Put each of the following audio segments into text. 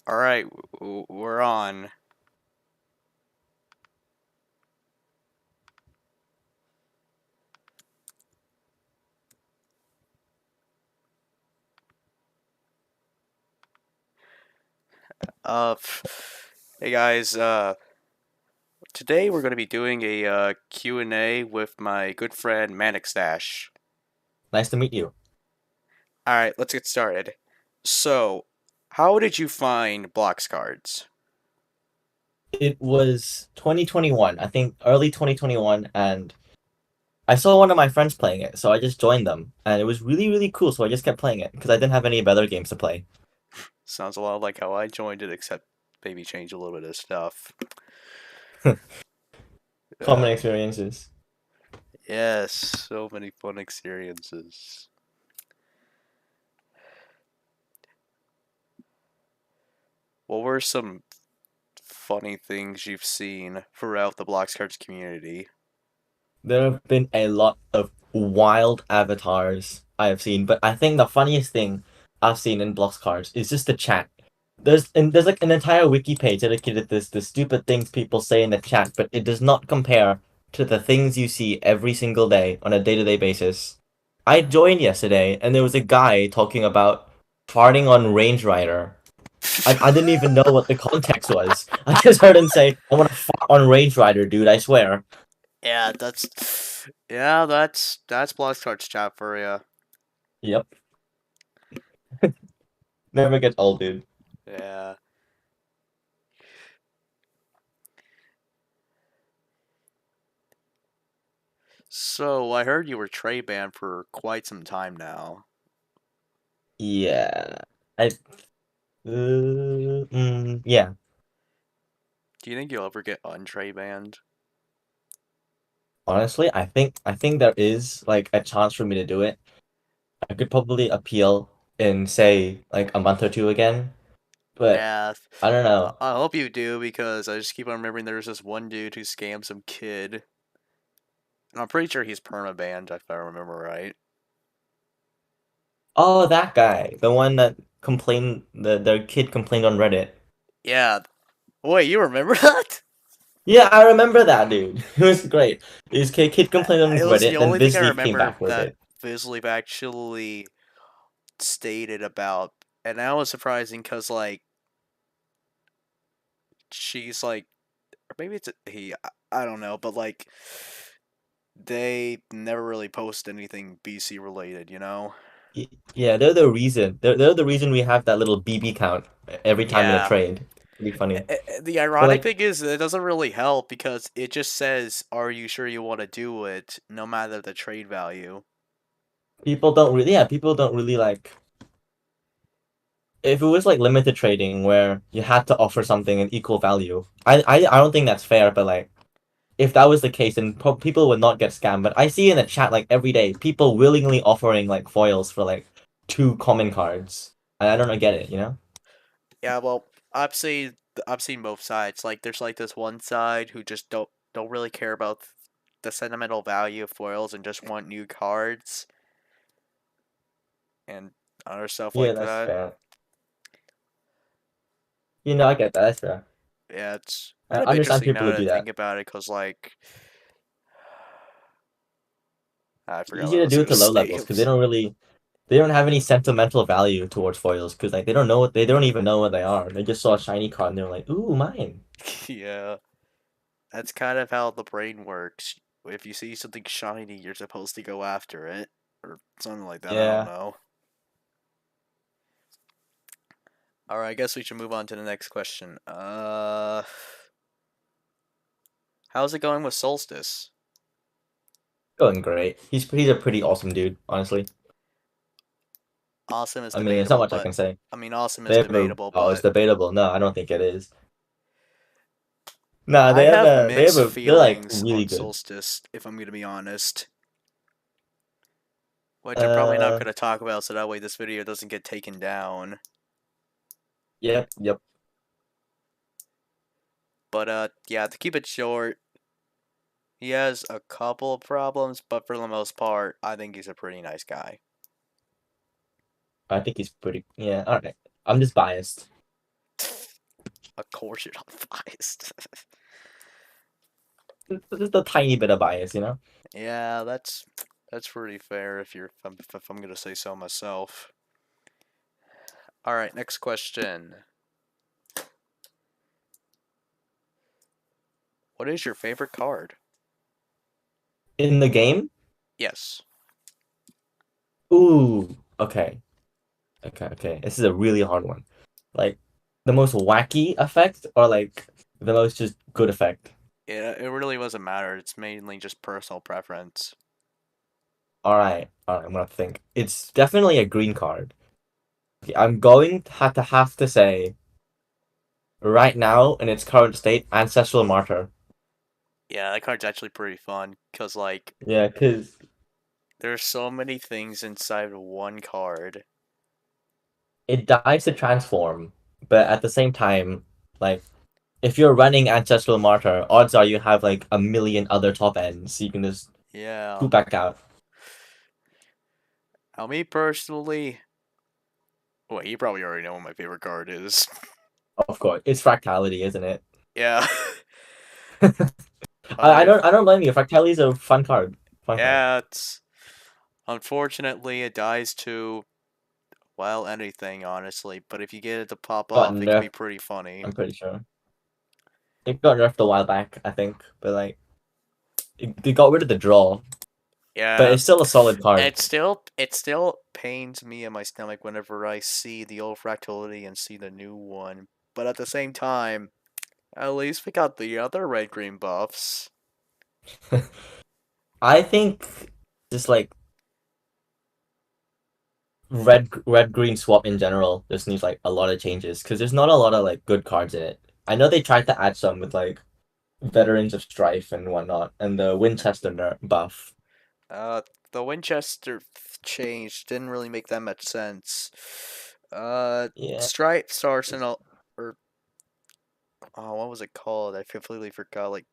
All right, we're on. Hey guys. Today we're going to be doing a Q&A with my good friend manixdash. Nice to meet you. All right, let's get started. So, how did you find blocks cards? It was 2021, I think early 2021, and I saw one of my friends playing it, so I just joined them, and it was really, really cool, so I just kept playing it because I didn't have any better games to play. Sounds a lot like how I joined it, except maybe change a little bit of stuff. Common Uh, experiences. yes, so many fun experiences. What were some funny things you've seen throughout the blocks cards community? There have been a lot of wild avatars I have seen, but I think the funniest thing I've seen in Blocks cards is just the chat. There's like an entire wiki page dedicated to the stupid things people say in the chat, but it does not compare to the things you see every single day on a day-to-day basis. I joined yesterday and there was a guy talking about farting on Range Rider. I didn't even know what the context was. I just heard him say, I want to fart on Range Rider, dude, I swear. Yeah, that's blocks cards chat for you. Yep. Never gets old, dude. Yeah. So I heard you were trade banned for quite some time now. Yeah. I yeah. Do you think you'll ever get untrade banned? Honestly, I think there is like a chance for me to do it. I could probably appeal in say like a month or two again, but Yeah, I don't I, know. I hope you do because I just keep on remembering there's this one dude who scammed some kid, and I'm pretty sure he's perma banned if I remember right. Oh, that guy, the one that complained, their kid complained on Reddit. Yeah. Wait, you remember that? Yeah, I remember that dude. It was great. His kid complained on It was Reddit, the then only thing I Vizleaf came remember back with that it. Vizsleep actually stated about, and that was surprising because she's like, or maybe it's a he. I don't know, but they never really post anything BC related, you know? Yeah, they're the reason. They're the reason we have that little BB count every time in a Yeah. trade. Pretty funny. The But ironic like thing is, it doesn't really help because it just says, "Are you sure you want to do it?" No matter the trade value. people don't really like if it was like limited trading where you had to offer something in equal value. I don't think that's fair, but like if that was the case, then people would not get scammed. But I see in the chat like every day people willingly offering like foils for like two common cards, and I don't get it. Yeah, well, I've seen both sides. Like, there's like this one side who just don't really care about the sentimental value of foils and just want new cards and other stuff Yeah, like that's that. fair. I get that. That's fair. Yeah, it's I kind of understand interesting people now would that I do that. think about it, cause I It's forgot what I easier to was do it gonna to low say. levels because they don't have any sentimental value towards foils because like they don't even know what they are. They just saw a shiny card and they're like, ooh, mine. Yeah, that's kind of how the brain works. If you see something shiny, you're supposed to go after it, or something like that. I don't Yeah. know. All right, I guess we should move on to the next question. How's it going with Solstice? Going great. He's a pretty awesome dude, honestly. Awesome is I mean, there's not debatable, much I but can say. I mean, awesome is They have a debatable, oh, it's but debatable. No, I don't think it is. Nah, I have they have mixed they're like feelings really on good. Solstice, if I'm gonna be honest. Which I'm probably not Uh, gonna talk about, so that way this video doesn't get taken down. yep, yep. But yeah, to keep it short, he has a couple of problems, but for the most part, I think he's a pretty nice guy. I think he's pretty. Yeah, all right. I'm just biased. Of course you're not biased. Just a tiny bit of bias, you know. Yeah, that's pretty fair if I'm gonna say so myself. All right, next question. What is your favorite card? In the game, Yes. ooh, okay, okay. This is a really hard one. Like the most wacky effect, or like the most just good effect. It really doesn't matter. It's mainly just personal preference. All right. I'm gonna think. It's definitely a green card. Okay, I'm going to have to say right now in its current state, Ancestral Martyr. Yeah, that card's actually pretty fun because like Yeah, because there's so many things inside of one card. it dies to transform, but at the same time, like if you're running Ancestral Martyr, odds are you have like a million other top ends, so you can just Yeah. shoot back out. Now, me personally, well, you probably already know what my favorite card is. Of course, it's Fractality, isn't it? Yeah. But I I, don't I don't blame you. Fractality is a fun card. Fun card. yeah, it's unfortunately it dies to well anything honestly. But if you get it to pop Got off, it can be nerfed, pretty funny. I'm pretty sure. It got nerfed a while back, I think, but like they got rid of the draw, but Yeah, it's still a solid and card. it still pains me in my stomach whenever I see the old fractality and see the new one. But at the same time, at least we got the other red green buffs. I think just like red green swap in general just needs like a lot of changes because there's not a lot of like good cards in it. I know they tried to add some with like Veterans of Strife and whatnot, and the Winchester buff. Uh, the Winchester change didn't really make that much sense. Yeah, Stripes Arsenal or oh, what was it called? I completely forgot. Like,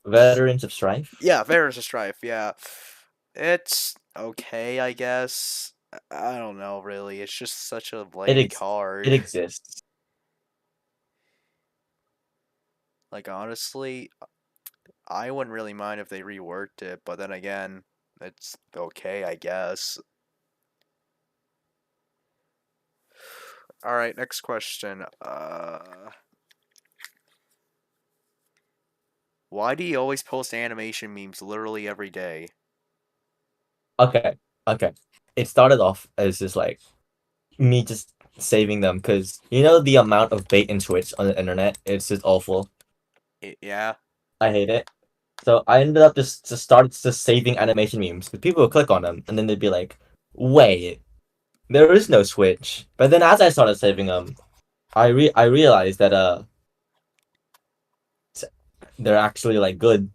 Veterans of Strife. yeah, Veterans of Strife. Yeah, it's okay, I guess. I don't know, really. It's just such a It lame ex- it card. exists. Like, honestly, I wouldn't really mind if they reworked it, but then again, it's okay, I guess. All right, next question. Why do you always post animation memes literally every day? Okay, okay. It started off as just like me just saving them because you know the amount of bait and switch on the internet. It's just awful. Yeah. I hate it. So I ended up just started just saving animation memes because people would click on them and then they'd be like, "Wait, there is no switch." But then as I started saving them, I realized that they're actually like good.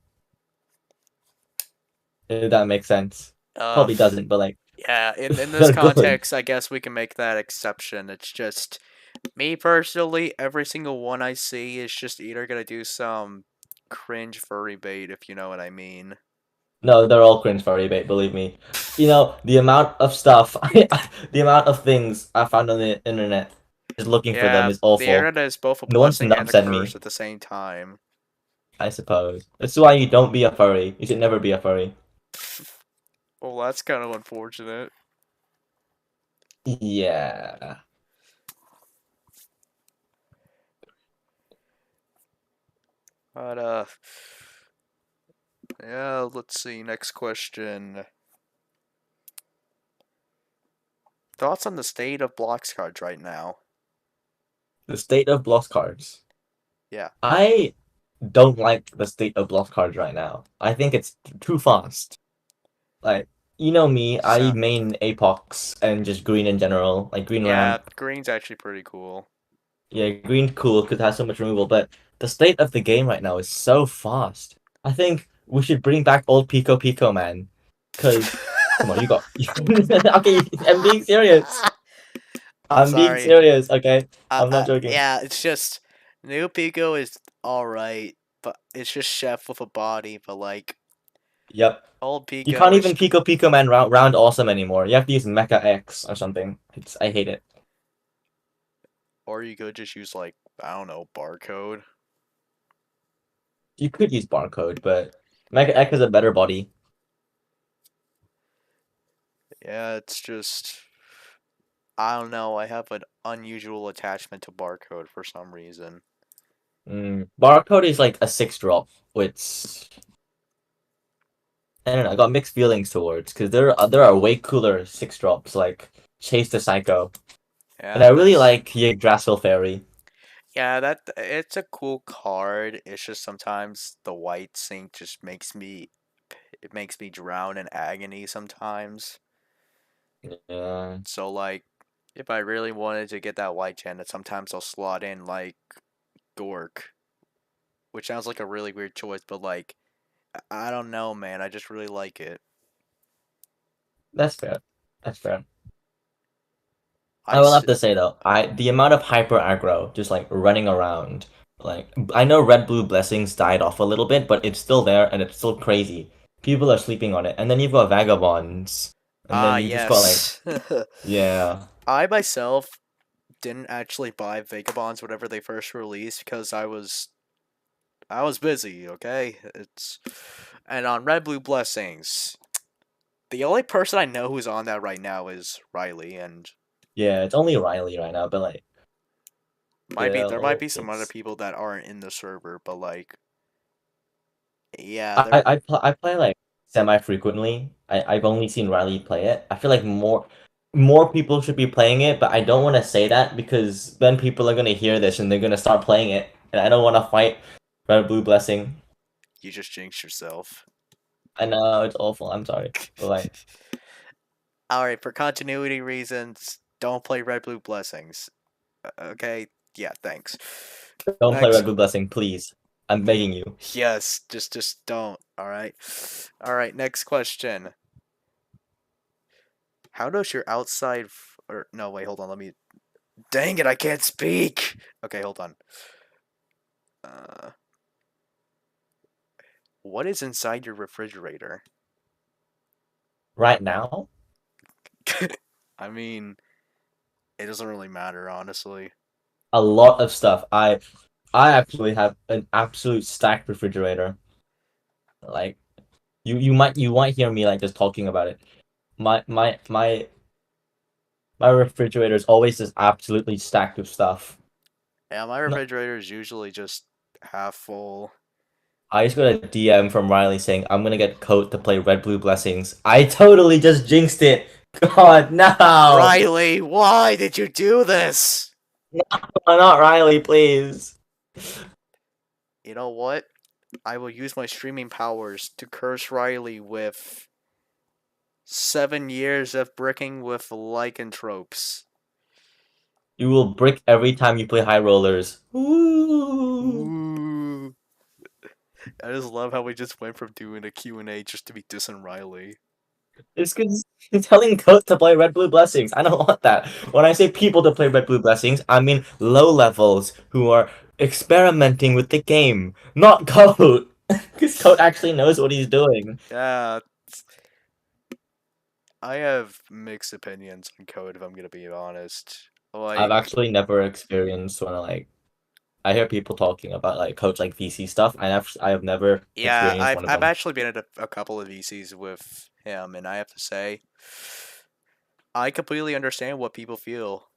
If that makes sense. Uh, Probably doesn't, but like yeah. In this they're good. context, I guess we can make that exception. It's just me personally. Every single one I see is just either gonna do some cringe furry bait, if you know what I mean. No, they're all cringe furry bait, believe me. You know, the amount of stuff, the amount of things I found on the internet just looking for them Yeah, is the awful. internet is both a No one blessing can and a upset curse me, at the same time. I suppose. That's why you don't be a furry. You should never be a furry. Well, that's kind of unfortunate. Yeah. But yeah. Let's see. Next question. Thoughts on the state of blocks cards right now? The state of lost cards. Yeah. I don't like the state of lost cards right now. I think it's too fast. Like, you know me, I So main Apox and just green in general, like green yeah, ramp. green's actually pretty cool. Yeah, green cool because it has so much removal, but the state of the game right now is so fast. I think we should bring back old Pico Pico man. Cause come on, you got okay, I'm being serious. I'm I'm being sorry. serious, okay? I'm not joking. Yeah, it's just new Pico is all right, but it's just Chef with a body. But like Yep. old You Pico can't is even Pico Pico man round awesome anymore. You have to use Mecha X or something. I hate it. Or you could just use like, I don't know, barcode. You could use barcode, but Mega Ek is a better body. Yeah, it's just I don't know. I have an unusual attachment to barcode for some reason. Barcode is like a 6 drop, which I don't know. I got mixed feelings towards because there are way cooler 6 drops like Chase the Psycho, and I Yeah, really that's like Yggdrasil Fairy. yeah, that it's a cool card. It's just sometimes the white sync just makes me drown in agony sometimes. Yeah, So like if I really wanted to get that white gen, sometimes I'll slot in like Gork, which sounds like a really weird choice, but like I don't know, man. I just really like it. that's fair. That's fair. I I will have st- to say though, I the amount of hyper aggro just like running around, like I know Red Blue Blessings died off a little bit, but it's still there and it's still crazy. People are sleeping on it, and then you've got Vagabonds, and then you just got like yes. yeah, I myself didn't actually buy Vagabonds whenever they first released because I was busy, okay? It's and on Red Blue Blessings, the only person I know who's on that right now is Riley, and yeah. It's only Riley right now, but like there might still, be some other it's people that aren't in the server, but like yeah, I they're I play like semi frequently. I've only seen Riley play it. I feel like more people should be playing it, but I don't want to say that because then people are gonna hear this and they're gonna start playing it, and I don't want to fight Red Blue Blessing. you just jinxed yourself. I know it's awful. I'm sorry, but like All right, for continuity reasons, don't play Red Blue Blessings. Okay, yeah, thanks. don't play Red Next, Blue Blessing, please. I'm begging you. yes, just don't. All right. Next question. How does your or no? Wait, hold on. Let me. Dang it! I can't speak. Okay, hold on. Uh, what is inside your refrigerator? Right now, I mean, it doesn't really matter, honestly. a lot of stuff. I actually have an absolute stacked refrigerator. Like you might hear me like just talking about it. My refrigerator is always just absolutely stacked with stuff. Yeah, my No, refrigerator is usually just half full. I just got a DM from Riley saying I'm gonna get Coat to play Red Blue Blessings. I totally just jinxed it. God, no! Riley, why did you do this? No, not Riley, please. You know what? I will use my streaming powers to curse Riley with 7 years of bricking with lycanthropes. You will brick every time you play High Rollers. Ooh. Ooh. I just love how we just went from doing a Q&A just to be dissing Riley. It's because you're telling Coat to play Red Blue Blessings. I don't want that. When I say people to play Red Blue Blessings, I mean low levels who are experimenting with the game, not Coat. Because Coat actually knows what he's doing. Yeah, I have mixed opinions on code if I'm gonna be honest. I've Like, actually never experienced when I hear people talking about like Coach like VC stuff. I have never yeah, experienced one of I've them. actually been at a couple of VCs with him, and I have to say, I completely understand what people feel.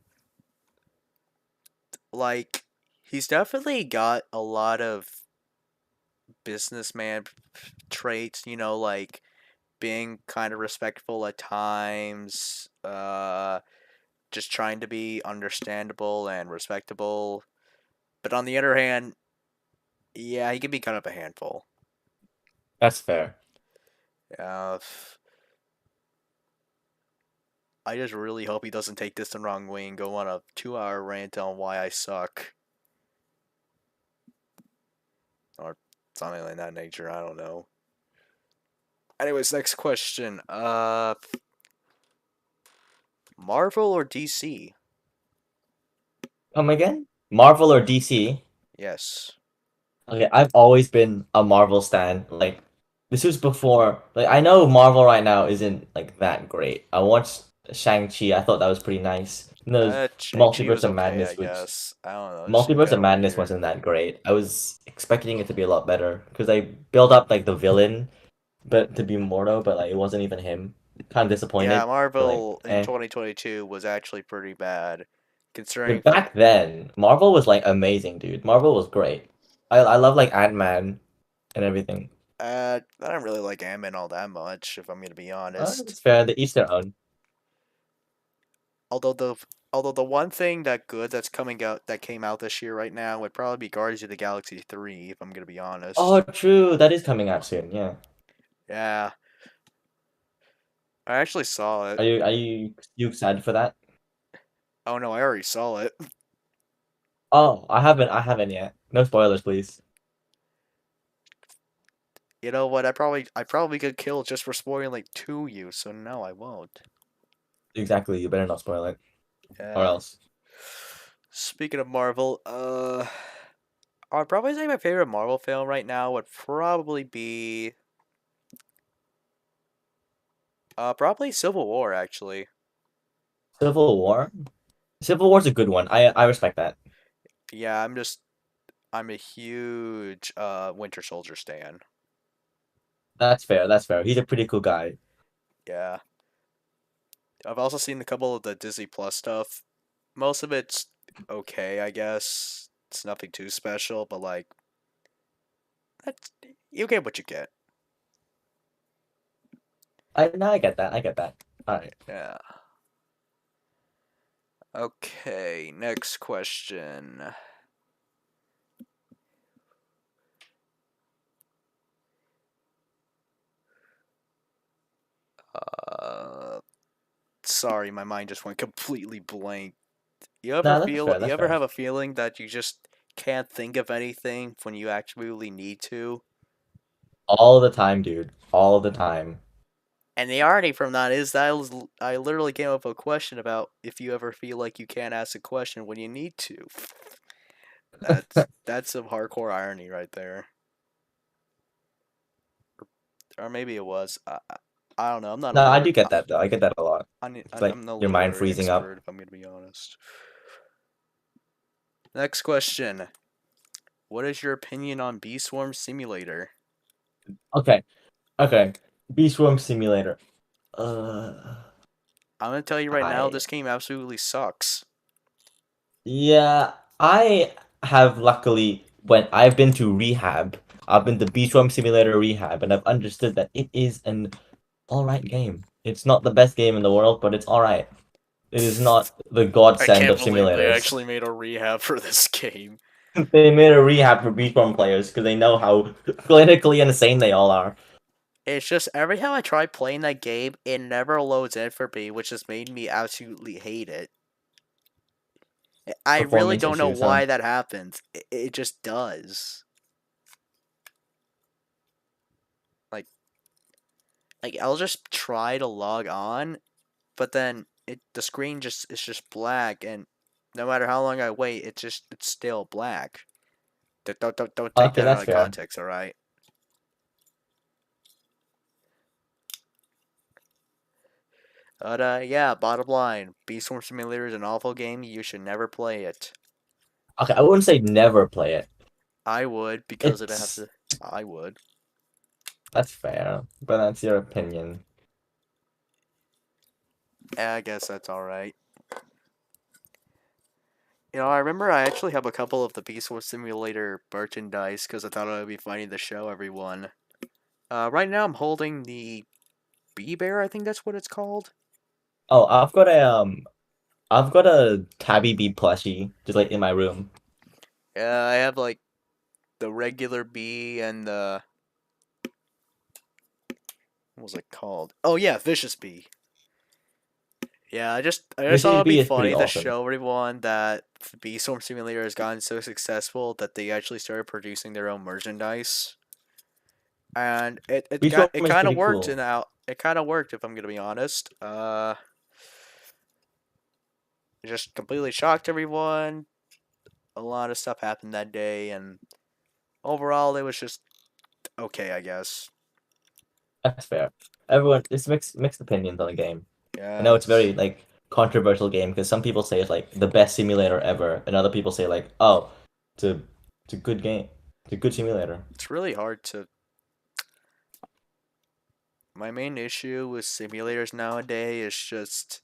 Like, he's definitely got a lot of businessman traits, like being kind of respectful at times, just trying to be understandable and respectable. But on the other hand, yeah, he can be kind of a handful. That's fair. Uh, I just really hope he doesn't take this the wrong way and go on a 2 hour rant on why I suck. Or something like that nature, I don't know. Anyways, next question. Marvel or DC? Come again? Marvel or DC? Yes. Okay, I've always been a Marvel stan. Like this was before. Like I know Marvel right now isn't like that great. I watched Shang-Chi. I thought that was pretty nice. No, JP Multiverse was of okay, I Madness, which guess. I don't know. It's Multiverse kind of of Madness weird. wasn't that great. I was expecting it to be a lot better because they built up like the villain, but to be Mordo, but like it wasn't even him. Kind of Yeah, disappointed. But like, Marvel in eh. 2022 was actually pretty bad, considering But for back then, Marvel was like amazing, dude. Marvel was great. I love like Ant-Man and everything. I don't really like Ant-Man all that much, if I'm gonna be honest. It's fair. They each their own. Although the although the one thing that's coming out that came out this year right now would probably be Guardians of the Galaxy 3, if I'm gonna be honest. Oh, true. That is coming out soon. Yeah. Yeah, I actually saw it. Are you excited for that? Oh no, I already saw it. Oh, I haven't yet. No spoilers, please. You know what? I probably get killed just for spoiling to you, so no, I won't. Exactly. You better not spoil it, or Yeah. else. Speaking of Marvel, I'd probably say my favorite Marvel film right now would probably be probably Civil War actually. Civil War. Civil War's a good one. I respect that. Yeah, I'm a huge Winter Soldier stan. That's fair. That's fair. He's a pretty cool guy. Yeah. I've also seen a couple of the Disney Plus stuff. Most of it's okay, I guess. It's nothing too special, but like that's you get what you get. I get that. I get that. All right. Yeah. Okay, next question. Uh sorry, my mind just went completely blank. No, that's fair. You That's ever fair. have a feeling that you just can't think of anything when you actually need to? All the time, dude. All the time. And the irony from that is that I literally came up with a question about if you ever feel like you can't ask a question when you need to. That's some hardcore irony right there. Or maybe it was. I don't know. I'm not a No, I literary. do get that though. I get that a lot. It's like I'm no your mind literary freezing up. expert if I'm gonna be honest. Next question. What is your opinion on Bee Swarm Simulator? Okay. Okay. Beast Worm Simulator. Uh, I'm gonna tell you right now, I this game absolutely sucks. Yeah, I have luckily when I've been to rehab, I've been to Beachworm Simulator rehab, and I've understood that it is an alright game. It's not the best game in the world, but it's alright. It is not the I godsend can't of believe they simulators. actually made a rehab for this game. They made a rehab for Beachworm players because they know how clinically insane they all are. It's just every time I try playing that game, it never loads in for me, which has made me absolutely hate it. I really Performance don't know issues, huh? why that happens. It just does. Like I'll just try to log on, but then the screen just is just black, and no matter how long I wait, it's still black. Don't take Okay, that out that's of fair. context, all right? But yeah, bottom line, Beast Storm Simulator is an awful game. You should never play it. Okay, I wouldn't say never play it. I would because it have It's to. I would. That's fair, but that's your opinion. I guess that's all right. You know, I remember I actually have a couple of the Beast Wars Simulator merchandise because I thought it would be funny to show everyone. Right now I'm holding the Bee Bear. I think that's what it's called. Oh, I've got a Tabby Bee plushie just like in my room. Yeah, I have like the regular bee and the what was it called? Oh yeah, Vicious Bee. Yeah, I just thought Vicious it'd be Bee is funny pretty to awesome. show everyone that the Bee Storm Simulator has gotten so successful that they actually started producing their own merchandise. And Beachworm it is kind of pretty worked cool. and out it kind of worked if I'm gonna be honest. It just completely shocked everyone. A lot of stuff happened that day, and overall, it was just okay, I guess. That's fair. Everyone, it's mixed opinions on the game. I know it's Yes. very like controversial game because some people say it's like the best simulator ever, and other people say like, oh, it's a it's a good game, it's a good simulator. It's really hard to. My main issue with simulators nowadays is just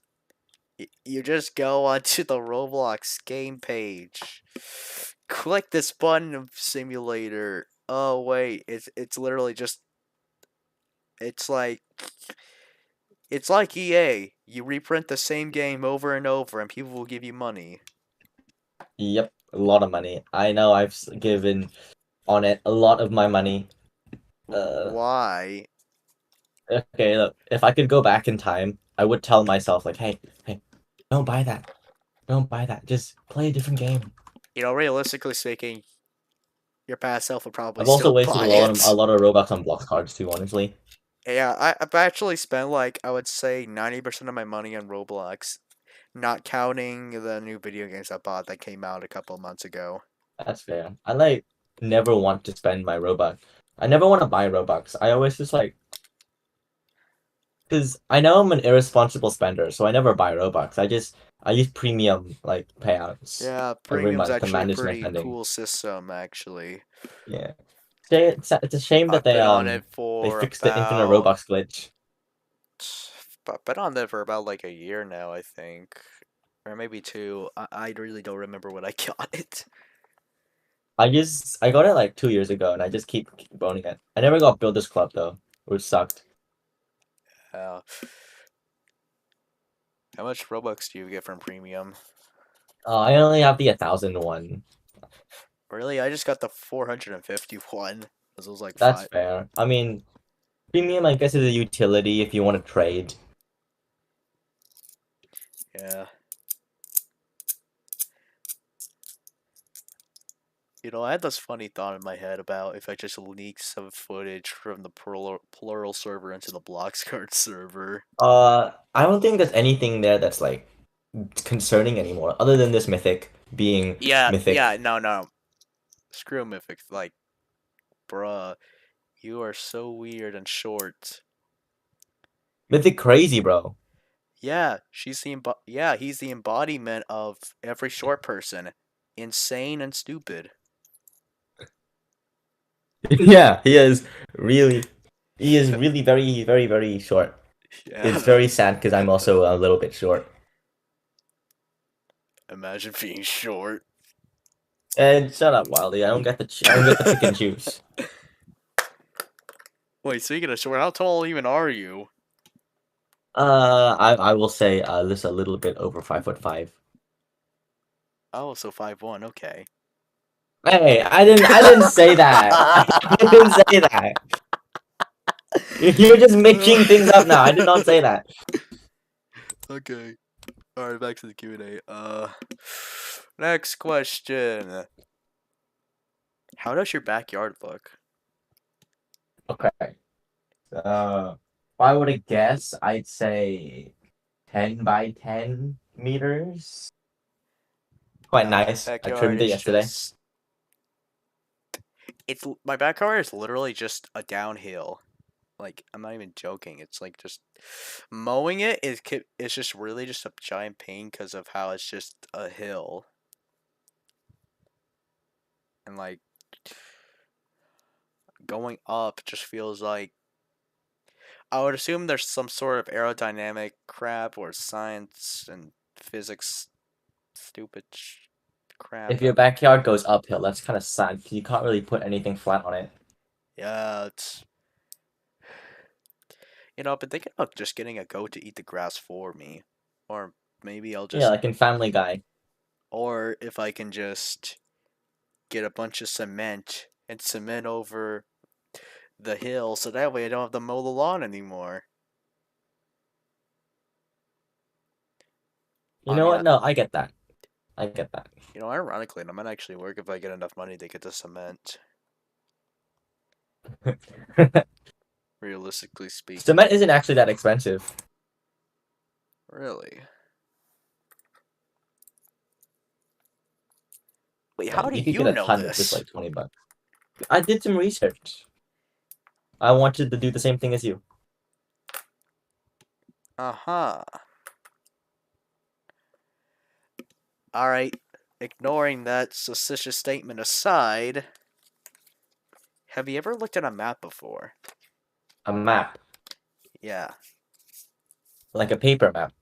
you just go onto the Roblox game page, click this button of simulator. Oh wait, it's literally just it's like it's like EA. You reprint the same game over and over, and people will give you money. Yep, a lot of money. I know given on it a lot of my money. Uh, Why? okay, look, if I could go back in time, I would tell myself like, hey, don't buy that, don't buy that. Just play a different game. You know, realistically speaking, your past self would probably I've also still wasted buy a it. lot of Robux on block cards too, honestly. Yeah, I've actually spent like I would say 90% of my money on Roblox, not counting the new video games I bought that came out a couple months ago. That's fair. I like never want to spend my Robux. I never want to buy Robux. I always just like because I know I'm an irresponsible spender, so I never buy Robux. I use premium like payouts Yeah, every Premium's month to actually a manage my pretty spending. cool system, actually. Yeah. It's a shame that I've been on it they for fixed the infinite about Robux glitch. I've been on there for about like a year now, I think, or maybe two. I really don't remember when I got it. I got it like 2 years ago, and I just keep owning it. I never got Builders Club though, which sucked. Uh, how much Robux do you get from Premium? I only have the 1,001. Really, I just got the 451. This was like That's five. fair. I mean, premium I guess is a utility if you want to trade. Yeah. You know, I had this funny thought in my head about if I just leak some footage from the plural server into the Bloxcard server. I don't think there's anything there that's like concerning anymore, other than this mythic being Yeah, mythic. yeah, no, no. Screw Mythic. Like, bruh, you are so weird and short. Mythic crazy, bro. Yeah, yeah, he's the embodiment of every short person. Insane and stupid. Yeah, really he is really very short. It's Yeah. very sad because I'm also a little bit short. Imagine being short. And shut up, Wildy. I don't get to pick and choose. Wait, speaking of short, how tall even are you? I will say just a little bit over 5'5". Oh, so 5'1", okay. Hey, I didn't say that. I didn't say that. You're just making things up now. I did not say that. Okay. Alright, back to the Q&A. Next question. How does your backyard look? Okay. If I were to guess, I'd say 10 by 10 meters. Quite My nice. I backyard trimmed it is yesterday. just my backyard is literally just a downhill. Like, I'm not even joking. It's like just mowing it's just really just a giant pain because of how it's just a hill. And like going up just feels like I would assume there's some sort of aerodynamic crap or science and physics stupid crap If your that backyard goes uphill, that's kind of sad because you can't really put anything flat on it. yeah, it's I've been thinking about just getting a goat to eat the grass for me. Or maybe I'll Yeah, just like in Family Guy. or if I can just get a bunch of cement and cement over the hill so that way I don't have to mow the lawn anymore. You I know mean, what? No, I get that. I get that. ironically, it might actually work if I get enough money to get the cement. Realistically speaking. Cement isn't actually that expensive. Really? Wait, Yeah, how do you could get you a know ton with just this? like 20 bucks. I did some research. I wanted to do the same thing as you. Uh huh. Alright, ignoring that suspicious statement aside, have you ever looked at a map before? A map, Yeah. like a paper map.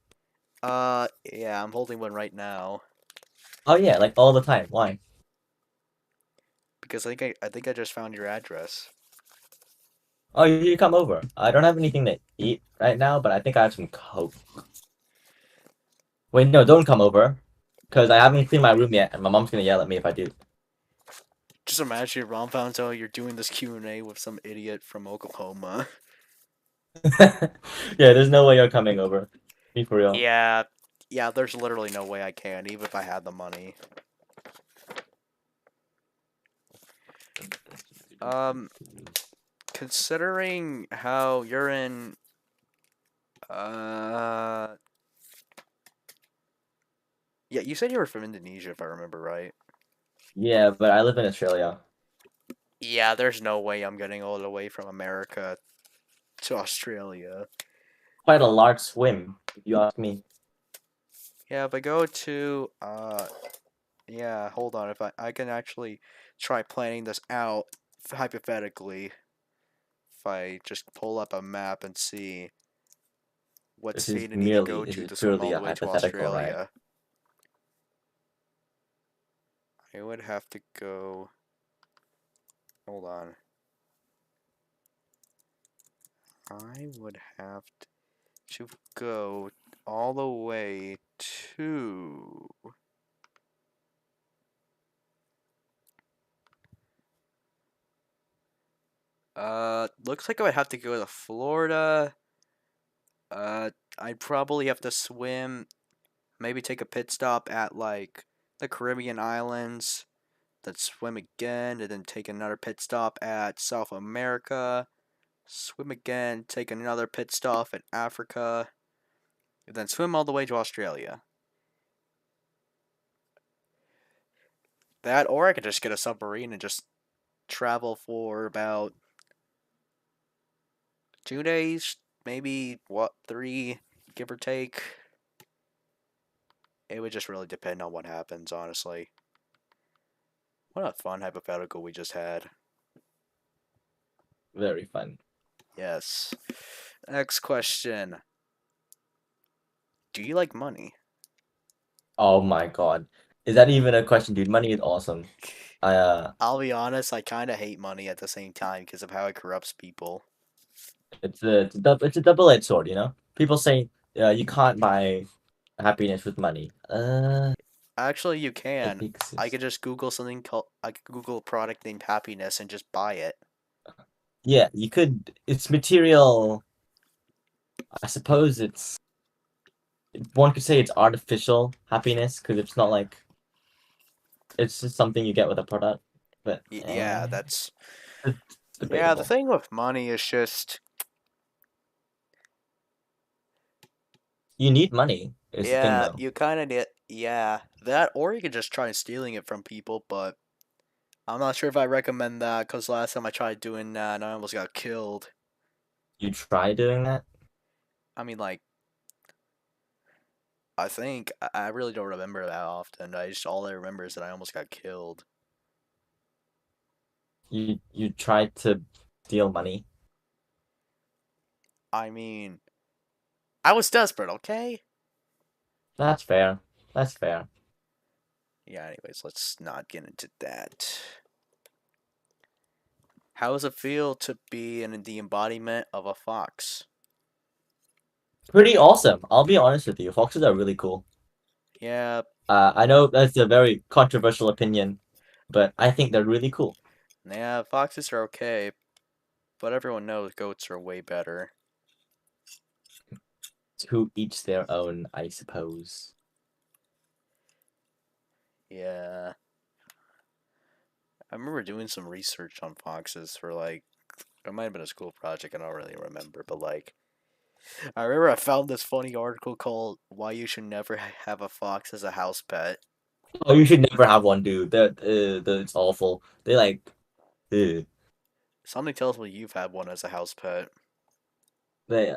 Yeah, I'm holding one right now. Oh yeah, like all the time. Why? Because I think I just found your address. Oh, you come over. I don't have anything to eat right now, but I think I have some coke. Wait, no, don't come over, because I haven't cleaned my room yet, and my mom's gonna yell at me if I do. Just imagine your mom found out you're doing this Q&A with some idiot from Oklahoma. Yeah, there's no way you're coming over. Be for real. Yeah, yeah, there's literally no way I can, even if I had the money. Um, Considering how you're in, uh, yeah, you said you were from Indonesia, if I remember right. Yeah, but I live in Australia. Yeah, there's no way I'm getting all the way from America to Australia. Quite a large swim, if you ask me. Yeah, if I go to, yeah, hold on, if I can actually try planning this out, hypothetically, if I just pull up a map and see what state I need to go This to is swim purely all a the way to hypothetical, right? Australia, I would have to go. Hold on. I would have to go all the way to. Looks like I would have to go to Florida. Uh, I'd probably have to swim, maybe take a pit stop at like the Caribbean islands, then swim again, and then take another pit stop at South America, swim again, take another pit stop at Africa, and then swim all the way to Australia. That, or I could just get a submarine and just travel for about 2 days, maybe what, three, give or take. It would just really depend on what happens, honestly. What a fun hypothetical we just had. Very fun. Yes. Next question. Do you like money? Oh my god. Is that even a question, dude? Money is awesome. I I'll be honest, I kind of hate money at the same time because of how it corrupts people. it's a double-edged sword, you know? People say you can't buy happiness with money. Actually, you It can. I exists. could just Google something called. I could Google a product named happiness and just buy it. Yeah, you could. It's material. I suppose it's one could say it's artificial happiness because it's not like it's just something you get with a product. But Yeah, that's. it's Yeah, the debatable. thing with money is just. You need money is the thing Yeah, though. you kind of need. Yeah, that, or you could just try stealing it from people, but I'm not sure if I recommend that because last time I tried doing that and I almost got killed. You try doing that. I mean, like, I think I really don't remember that often. I just all I remember is that I almost got killed. You try to steal money. I mean, I was desperate. Okay. That's fair. That's fair. Yeah. Anyways, let's not get into that. How does it feel to be in the embodiment of a fox? Pretty awesome. I'll be honest with you. Foxes are really cool. Yeah. I know that's a very controversial opinion, but I think they're really cool. Yeah. Foxes are okay, but everyone knows goats are way better. To each their own, I suppose. Yeah. I remember doing some research on foxes for like it might have been a school project. I don't really remember, but like I remember I found this funny article called "Why You Should Never Have a Fox as a House Pet." Oh, you should never have one, dude. It's awful. They like, uh, Something tells me you've had one as a house pet. they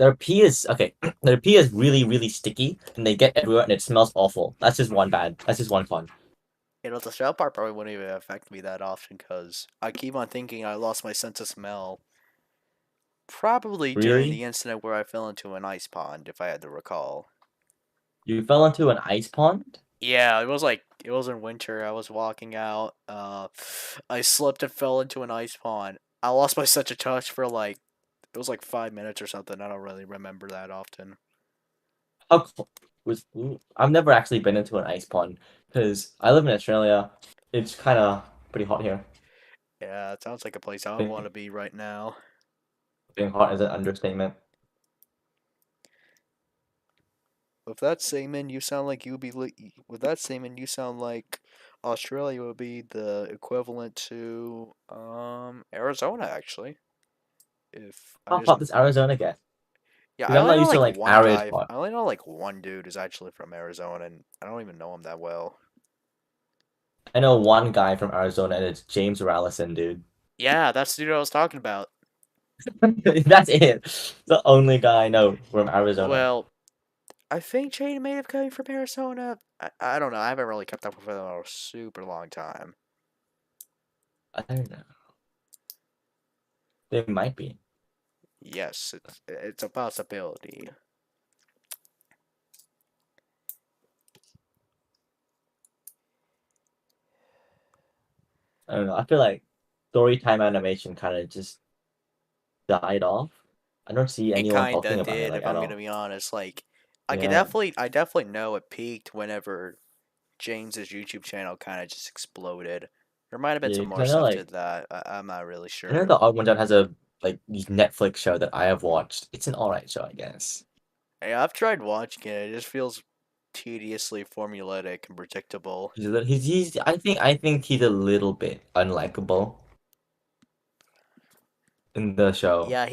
Their pee is okay. Their pee is really, really sticky, and they get everywhere, and it smells awful. That's just one bad. That's just one con. The shell part probably wouldn't even affect me that often because I keep on thinking I lost my sense of smell. Probably during Really, the incident where I fell into an ice pond, if I had to recall. you fell into an ice pond? Yeah, it was in winter. I was walking out. I slipped and fell into an ice pond. I lost my sense of touch for like it was like 5 minutes or something. I don't really remember that often. How was? I've never actually been into an ice pond because I live in Australia. It's kind of pretty hot here. Yeah, it sounds like a place I would want Being, to be right now. being hot is an understatement. With that statement, you sound like with that statement, you sound like Australia would be the equivalent to Arizona actually. If I How just hot does Arizona get? Yeah, Because I'm not used to like arid hot. I only know like one dude who's actually from Arizona, and I don't even know him that well. I know one guy from Arizona, and it's James Rallison, dude. Yeah, that's the dude I was talking about. That's it. The only guy I know from Arizona. Well, I think Jade may have come from Arizona. I don't know. I haven't really kept up with him in a super long time. I don't know. They might be. Yes, it's a possibility. I don't know. I feel like story time animation kind of just died off. I don't see It anyone kinda talking about it did, like if at I'm gonna all. be honest. Like, Yeah, I definitely know it peaked whenever James's YouTube channel kind of just exploded. There might have been yeah. some Because more stuff to that. I'm not really I know sure. the Odd One Done has a like Netflix show that I have watched. It's an alright show, I guess. Yeah, I've tried watching it. It just feels tediously formulaic and predictable. He's I think he's a little bit unlikable in the show. Yeah, I mean,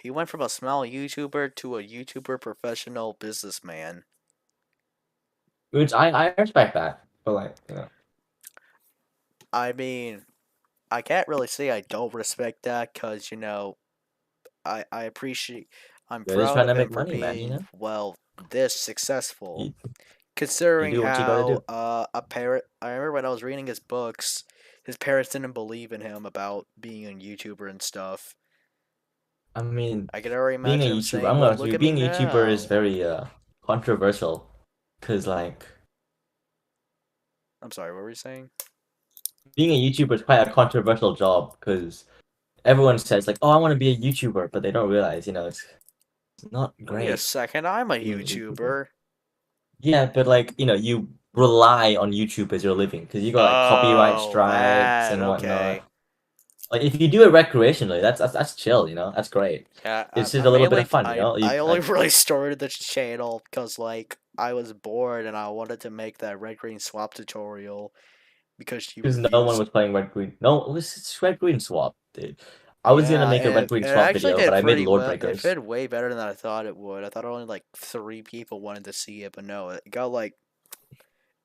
he went from a small YouTuber to a YouTuber professional businessman. which I respect that, but like I mean, I can't really say I don't respect that because, I appreciate, I'm they're just proud trying of to him make for money, man. being, well, this successful. You, you Considering do what you got to how do. I remember when I was reading his books, his parents didn't believe in him about being a YouTuber and stuff. I mean, I could already being a imagine him YouTuber, saying, I'm "Well, honest with look you, at me being a YouTuber is now." very controversial, because like I'm sorry, what were you saying? being a YouTuber is quite a controversial job because everyone says like, oh, I want to be a YouTuber, but they don't realize, it's not Wait a great second, I'm a being a YouTuber. YouTuber. Yeah, but like, you rely on YouTube as your living because you got like copyright Oh, strikes that and okay. whatnot. Like if you do it recreationally, that's chill, That's great. Yeah, It's just a little bit of fun, You I only like really started this channel because like I was bored and I wanted to make that red green swap tutorial because she because no one refused. was playing red green. No, it was red green swap, dude. I was gonna Yeah, make a red green it swap actually video, did but I made pretty Lord well. It Breakers. did way better than I thought it would. I thought only like 3 people wanted to see it, but no, it got like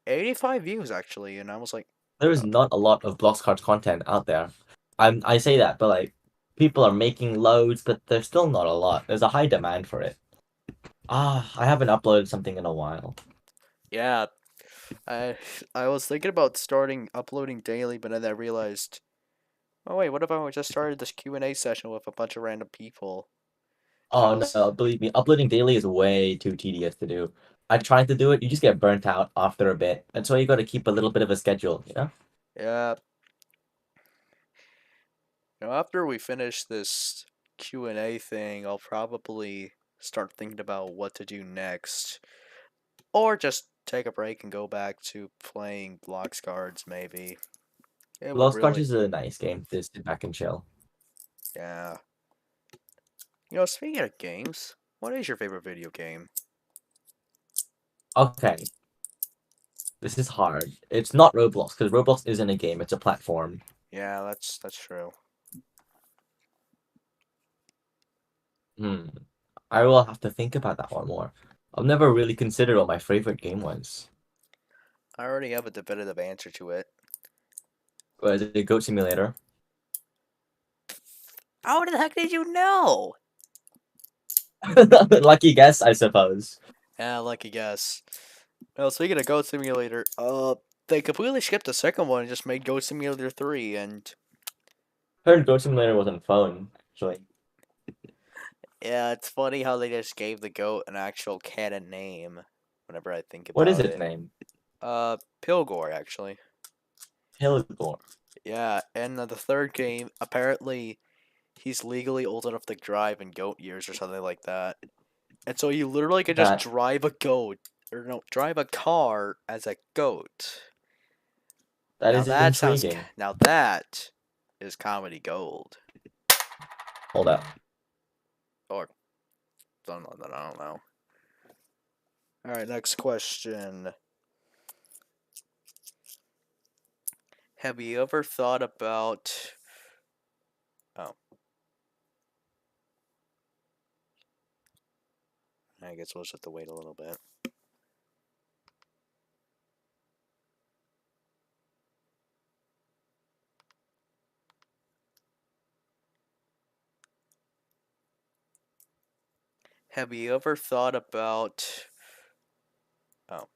85 views actually, and I was like, There is uh, not a lot of Bloxcards content out there. I say that, but like people are making loads, but there's still not a lot. There's a high demand for it. I haven't uploaded something in a while. yeah, I I was thinking about starting uploading daily, but then I realized, oh wait, what if I just started this Q&A session with a bunch of random people? And I Oh was, no, believe me, uploading daily is way too tedious to do. I tried to do it, you just get burnt out after a bit. That's why you got to keep a little bit of a schedule. yeah, after we finish this Q&A thing, I'll probably start thinking about what to do next. Or just take a break and go back to playing blocks cards, maybe. It would Bloxcards really, is a nice game to sit back and chill. yeah. Speaking of games, what is your favorite video game? Okay, this is hard. It's not Roblox because Roblox isn't a game; it's a platform. Yeah, that's true. Hmm. I will have to think about that one more. I've never really considered what my favorite game was. I already have a definitive answer to it. Was it Goat Simulator? How the heck did you know? Lucky guess, I suppose. Yeah, lucky guess. Well, speaking of Goat Simulator, they completely skipped the second one and just made Goat Simulator 3, and Heard Goat Simulator was on phone, actually. yeah, it's funny how they just gave the goat an actual canon name. Whenever I think What is about its it, name? Pilgor actually. Hilgor. Yeah, and the third game, apparently he's legally old enough to drive in goat years or something like that. And so you literally can just That drive a goat, or no, drive a car as a goat. that is intriguing. Now that is comedy gold. Hold up. Or something like that, I don't know. Alright, next question. Have you ever thought about. Oh, I guess we'll just have to wait a little bit. Have you ever thought about. Oh,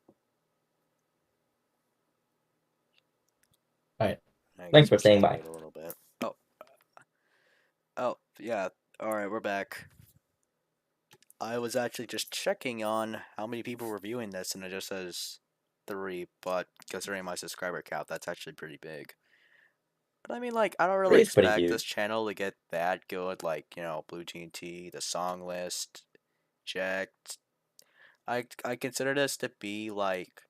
All right. I Thanks guess for we'll just have staying to by. wait a little bit. Oh, oh, yeah. Alright, we're back. I was actually just checking on how many people were viewing this, and it just says 3, but considering my subscriber count, that's actually pretty big. But I mean, like, I don't really Three is pretty expect this huge. channel to get that good, like, Blue TNT, the song list, Jacked. I consider this to be, like,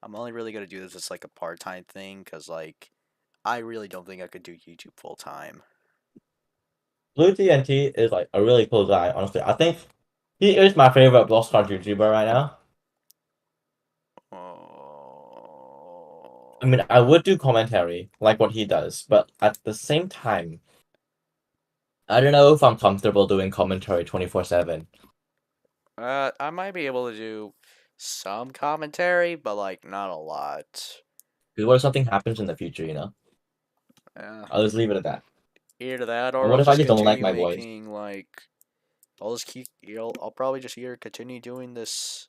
I'm only really gonna do this as, like, a part-time thing, because, like, I really don't think I could do YouTube full-time. Blue TNT is like a really cool guy, honestly. I think he is my favorite Lost Card YouTuber right now. I Oh. mean, I would do commentary like what he does, but at the same time, I don't know if I'm comfortable doing commentary 24/7. I might be able to do some commentary, but like not a lot. Because what if something happens in the future, Yeah, I'll just leave it at that. either that And or what I'll if I just just don't like continue my voice? making like I'll just keep I'll probably just either continue doing this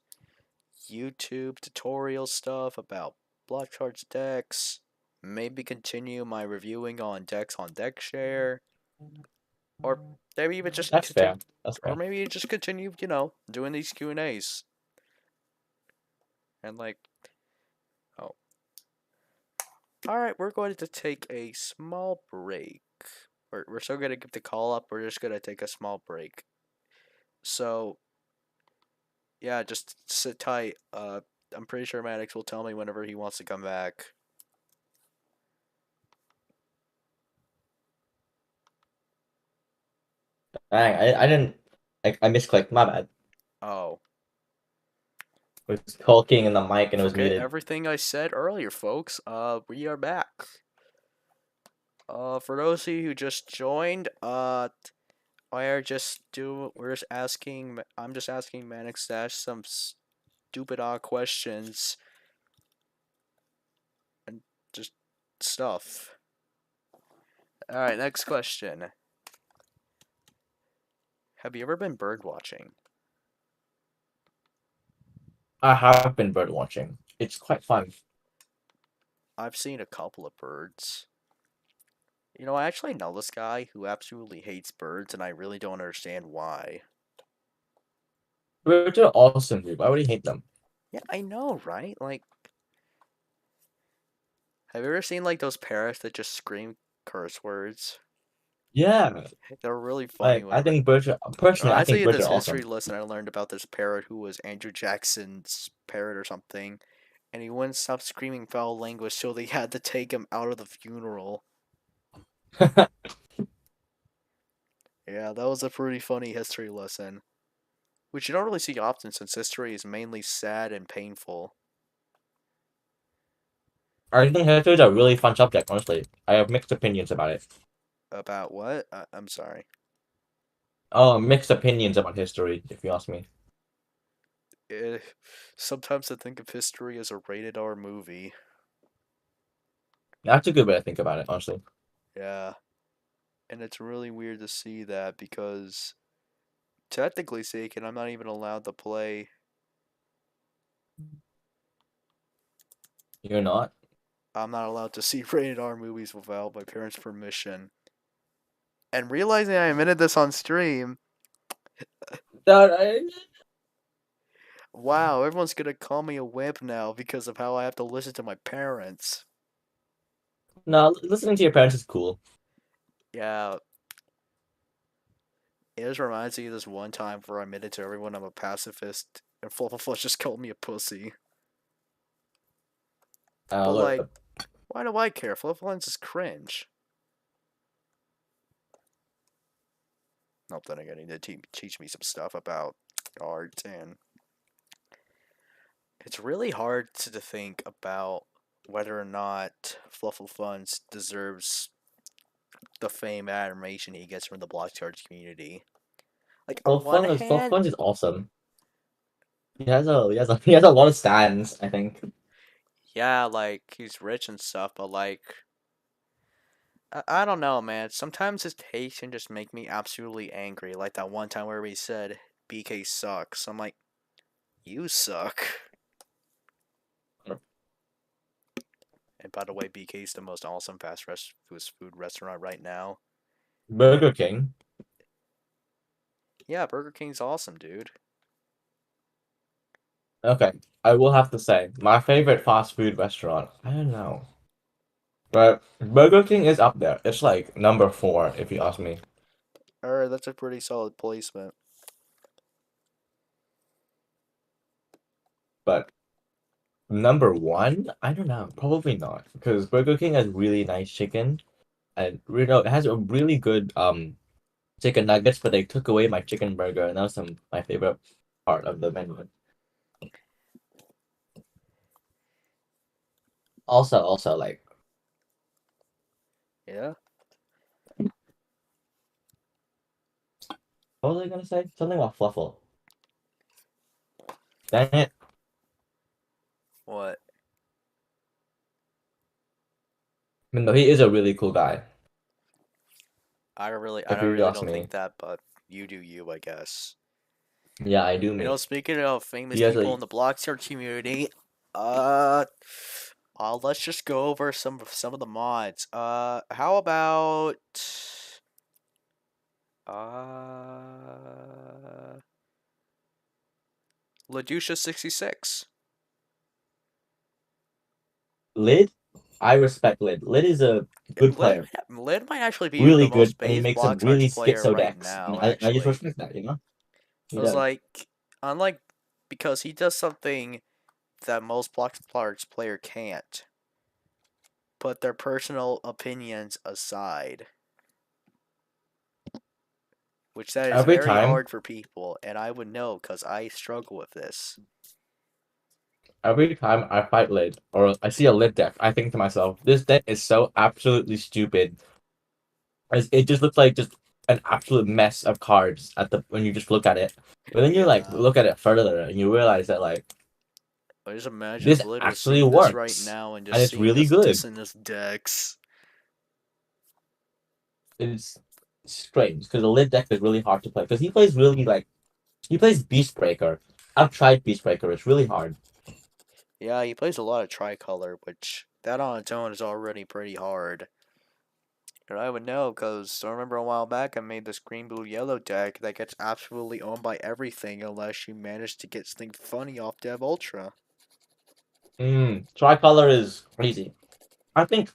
YouTube tutorial stuff about block charts decks, maybe continue my reviewing on decks on DeckShare, or maybe even just That's continue, fair. That's or fair. maybe just continue, doing these Q&As and like oh. All right, we're going to take a small break. We're still going to give the call up. We're just going to take a small break. So, yeah, just sit tight. I'm pretty sure Maddox will tell me whenever he wants to come back. Dang, I didn't. I misclicked. My bad. Oh, It was talking in the mic and it was forget muted. everything I said earlier, folks. We are back. For those of you who just joined, we're just asking. I'm just asking manixdash some stupid odd questions and just stuff. All right, next question. Have you ever been bird watching? I have been bird watching. It's quite fun. I've seen a couple of birds. I actually know this guy who absolutely hates birds, and I really don't understand why. Birds are awesome, dude. Why would you hate them? Yeah, I know, right? Like, have you ever seen like those parrots that just scream curse words? Yeah, They're really funny like I whenever. think birds are personally. I Actually, think in birds this are history awesome. lesson, I learned about this parrot who was Andrew Jackson's parrot or something, and he wouldn't stop screaming foul language, so they had to take him out of the funeral. Yeah, that was a pretty funny history lesson, which you don't really see often since history is mainly sad and painful. I think history is a really fun subject. Honestly, I have mixed opinions about it. About what? I'm sorry. Oh, mixed opinions about history, if you ask me. Eh, Sometimes I think of history as a rated R movie. That's a good way to think about it, honestly. Yeah, and it's really weird to see that because technically speaking, I'm not even allowed to play. You're not? I'm not allowed to see rated R movies without my parents' permission. And realizing I admitted this on stream, That I, wow, everyone's gonna call me a wimp now because of how I have to listen to my parents. no, listening to your parents is cool. Yeah, it just reminds me of this one time where I admitted to everyone I'm a pacifist, and Flufflefuss just called me a pussy. But like, Look, why do I care? Fluffalines is cringe. Nope, then again, he did teach me some stuff about art, and it's really hard to think about whether or not Flufflefuns deserves the fame and admiration he gets from the block charge community. Like on one hand, Fluff Fun is awesome. He has a lot of stands, I think. yeah, like he's rich and stuff, but like I don't know, man. Sometimes his takes can just make me absolutely angry. Like that one time where he said BK sucks. I'm like, you suck. And by the way, BK's the most awesome fast food restaurant right now. Burger King. Yeah, Burger King's awesome, dude. Okay, I will have to say, my favorite fast food restaurant. I don't know. But Burger King is up there. It's like number four, if you ask me. Alright, that's a pretty solid placement. But number one, I don't know. Probably not. Because Burger King has really nice chicken. And you know, it has a really good chicken nuggets, but they took away my chicken burger, and that was my favorite part of the menu. Also, like, Yeah? what was I gonna say? Something about Fluffle. Dang it. What? I mean, though he is a really cool guy, I if don't you really ask don't think me. that, but you do you, I guess. Yeah, I do, You know, mate. speaking of famous He has people a in the Blockster community, uh, let's just go over some of the mods. How about uh, Ladusha66? Lid. I respect Lid. Lid is a good player, Lid might actually be really the good, most and he based makes some block really charge player schizo right decks. And now, I just actually. respect that, you know. He It was does. like, unlike, because he does something that most block charge player can't. Put their personal opinions aside. Which that is Every very time, hard for people, and I would know because I struggle with this. every time I fight Lid or I see a Lid deck, I think to myself, this deck is so absolutely stupid. It just looks like just an absolute mess of cards at the when you just look at it. But then you like Yeah. look at it further and you realize that like I just imagine this if Lid was actually seeing this right works now and and just it's seeing really us good. dissing his decks. It's strange because the Lid deck is really hard to play because he plays really like he plays Beastbreaker. I've tried Beastbreaker. It's really hard. Yeah, he plays a lot of tricolor, which that on its own is already pretty hard. And I would know because I remember a while back I made this green, blue, yellow deck that gets absolutely owned by everything unless you manage to get something funny off Dev Ultra. Tricolor is crazy. I think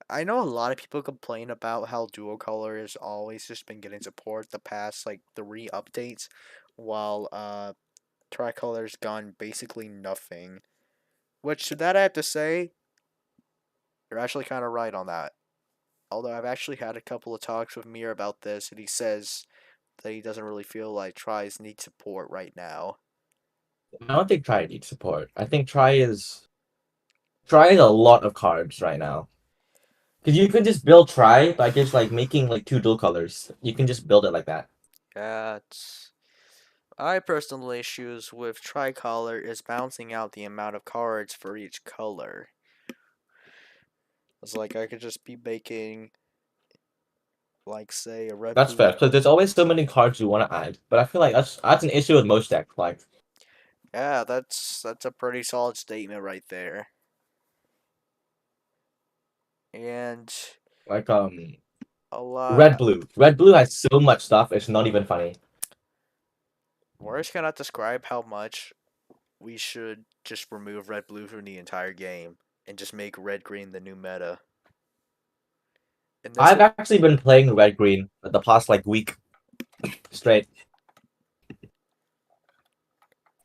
I know a lot of people complain about how dual color has always just been getting support the past like 3 updates, while tricolor's gone basically nothing. Which to that I have to say, you're actually kind of right on that. Although I've actually had a couple of talks with Mir about this, and he says that he doesn't really feel like tries need support right now. I don't think Try needs support. I think Try is a lot of cards right now. Because you could just build Try by just like making like two dual colors. You can just build it like that. Yeah, I personal issues with tricolor is balancing out the amount of cards for each color. It's like I could just be making like say a red That's blue. fair because there's always so many cards you want to add. But I feel like that's an issue with most decks. Yeah, that's a pretty solid statement right there. And Like a lot. red blue. Red blue has so much stuff. It's not even funny. Words cannot describe how much we should just remove red blue from the entire game and just make red green the new meta. And this I've will. actually been playing red green for the past like week straight.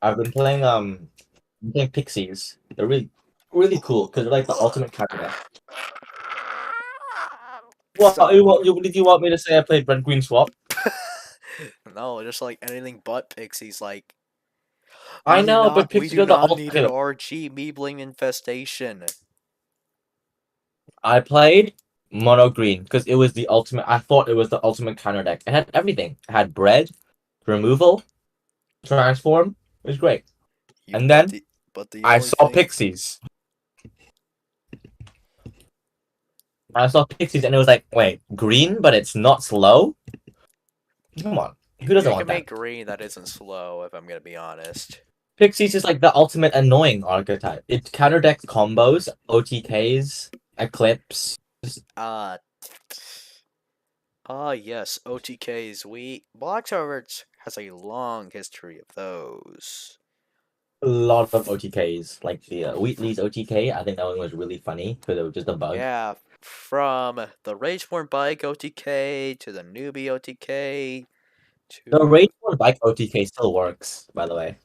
I've been playing pixies. They're really cool because they're like the ultimate counter deck. What, So did you want me to say I played red green swap? no, just like anything but pixies. Like I know, but we pixies do are the not ultimate. need an Okay, RG Meebling infestation. I played mono green because it was the ultimate. I thought it was the ultimate counter deck. It had everything. It had bread, removal, transform. It was great. You And then but the I only saw thing. pixies. I saw pixies, and it was like, wait, green, but it's not slow. Come on, who Yeah, doesn't you want can that? make green that isn't slow. If I'm gonna be honest. Pixies is like the ultimate annoying archetype. It counter decks combos, OTKs, Eclipse. Uh yes, OTKs. We Black Harvest has a long history of those. A lot of OTKs, like the Wheatley's OTK. I think that one was really funny because it was just a bug. Yeah, from the Rageborn Bike OTK to the newbie OTK The to. Rage War Bike OTK still works, by the way.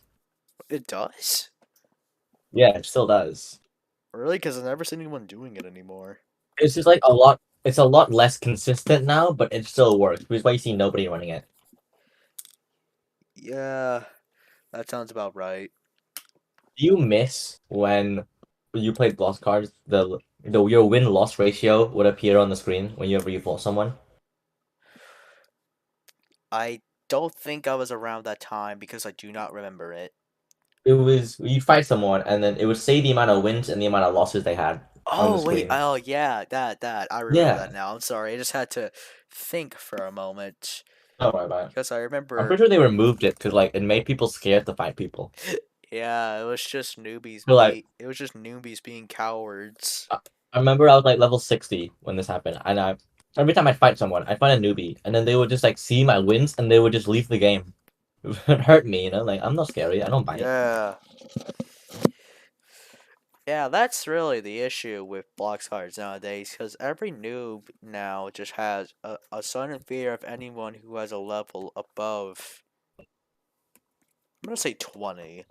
It does? Yeah, it still does. Really? Because I've never seen anyone doing it anymore. It's just like a lot. It's a lot less consistent now, but it still works. Which is why you see nobody running it. Yeah, that sounds about right. Do you miss when you played boss cards? The your win loss ratio would appear on the screen whenever you fought someone. I don't think I was around that time because I do not remember it. It was you fight someone and then it would say the amount of wins and the amount of losses they had on the Oh wait, screen. oh yeah, that I remember that Yeah, now. I'm sorry, I just had to think for a moment don't worry about it. because I I'm remember. pretty sure they removed it because like it made people scared to fight people. Yeah, it was just newbies So like it was just newbies being cowards. I remember I was like level 60 when this happened, and every time I'd fight someone, I'd find a newbie, and then they would just like see my wins and they would just leave the game. It hurt me, you know. Like I'm not scary. I don't bite. Yeah. Yeah, that's really the issue with block cards nowadays, because every noob now just has a sudden fear of anyone who has a level above, I'm gonna say 20.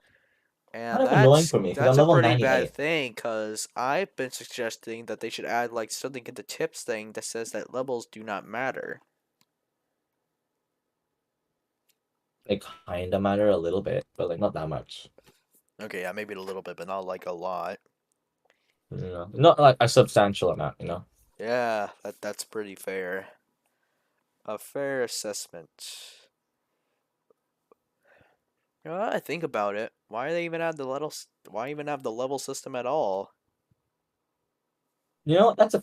And Kind of annoying for me because I'm that's a level pretty bad 98. thing, because I've been suggesting that they should add like something in the tips thing that says that levels do not matter. It kind of matter a little bit, but like not that much. Okay, yeah, maybe a little bit, but not like a lot. You know, not like a substantial amount. You know. Yeah, that's pretty fair. A fair assessment. You know, I think about it. Why do they even have the level? Why even have the level system at all? You know It's a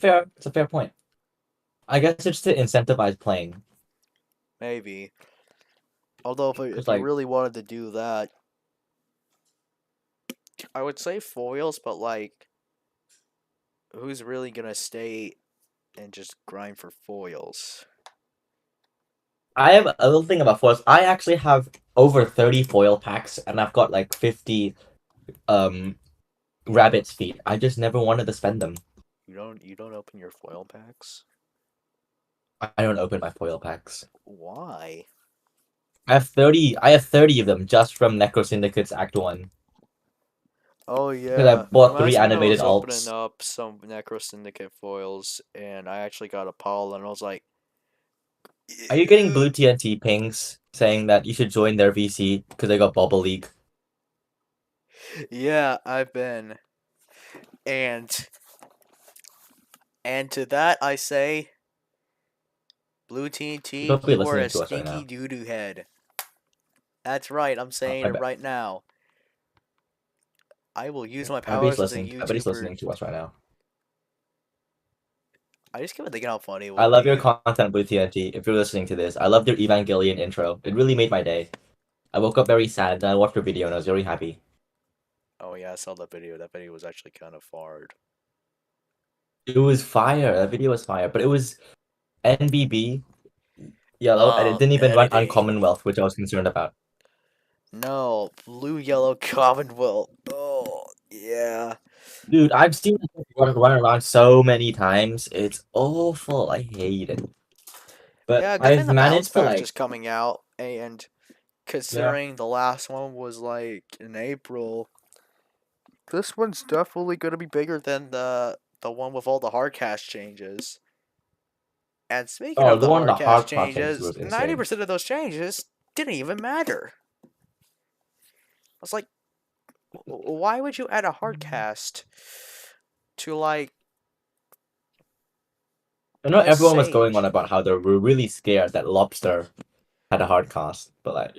fair point. I guess it's to incentivize playing Maybe. Although because if you like really wanted to do that, I would say foils, but like, who's really gonna stay and just grind for foils? I have a little thing about foils. I actually have over 30 foil packs, and I've got like 50 um rabbit's feet. I just never wanted to spend them. You don't open your foil packs? I don't open my foil packs. Why? I have 30 of them just from Necro Syndicate's Act 1. Oh Because I yeah, it bought three reminds me when I animated was opening alts. up some Necro Syndicate foils, and I actually got a Paul, and I was like, Are you getting blue TNT pings saying that you should join their VC because they got Bubble League? yeah, I've been, and to that I say, Blue TNT, Don't be you are a listening to us right stinky now. doo doo head. That's right, I'm saying I it bet. right now. I will use my I bet he's powers as a listening. I bet he's YouTuber. listening to us right now. I just kept thinking how funny it I would love your be. content with TNT. If you're listening to this, I loved your Evangelion intro. It really made my day. I woke up very sad, then I watched your video and I was very happy. Oh yeah, I saw that video. That video was actually kind of hard. It was fire. That video was fire, but it was NBB yellow, and it didn't even run Editing. Uncommon Wealth, which I was concerned about. No, blue yellow Commonwealth. Oh yeah. Dude, I've seen it run around so many times. It's awful. I hate it. But Yeah, good thing I've the bounce managed to patch like, is coming out, and yeah. considering the last one was like in April, this one's definitely gonna be bigger than the one with all the hardcast changes. And speaking Oh, of the the one the hardcast hard cross changes changes, was ninety insane. percent of those changes didn't even matter. I was like, why would you add a hardcast to like I know Miss everyone was going on Sage? about how they were really scared that Lobster had a hard cost, but like,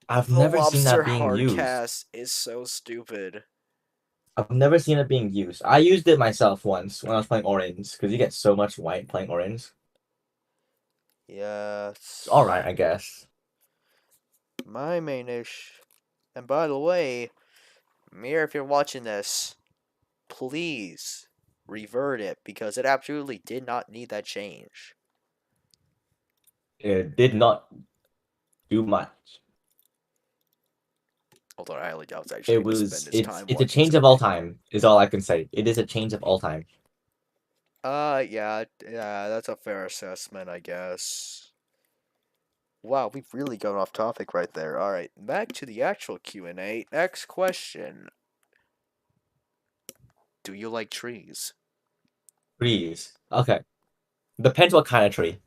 I've The never seen lobster that being used. hardcast is so stupid. I've never seen it being used. I used it myself once when I was playing Orange, because you get so much white playing Orange. It's alright, Yes. I guess. My main ish. And by the way, Mir, if you're watching this, please revert it because it absolutely did not need that change. It did not do much. Although I highly doubt it's actually It going to spend was his it's time it's a watching change of all something. time, is all I can say. It is a change of all time. Yeah, that's a fair assessment, I guess. Wow, we've really gone off topic right there. All right, back to the actual Q&A. Next question. Do you like trees? Trees. Okay. Depends what kind of tree.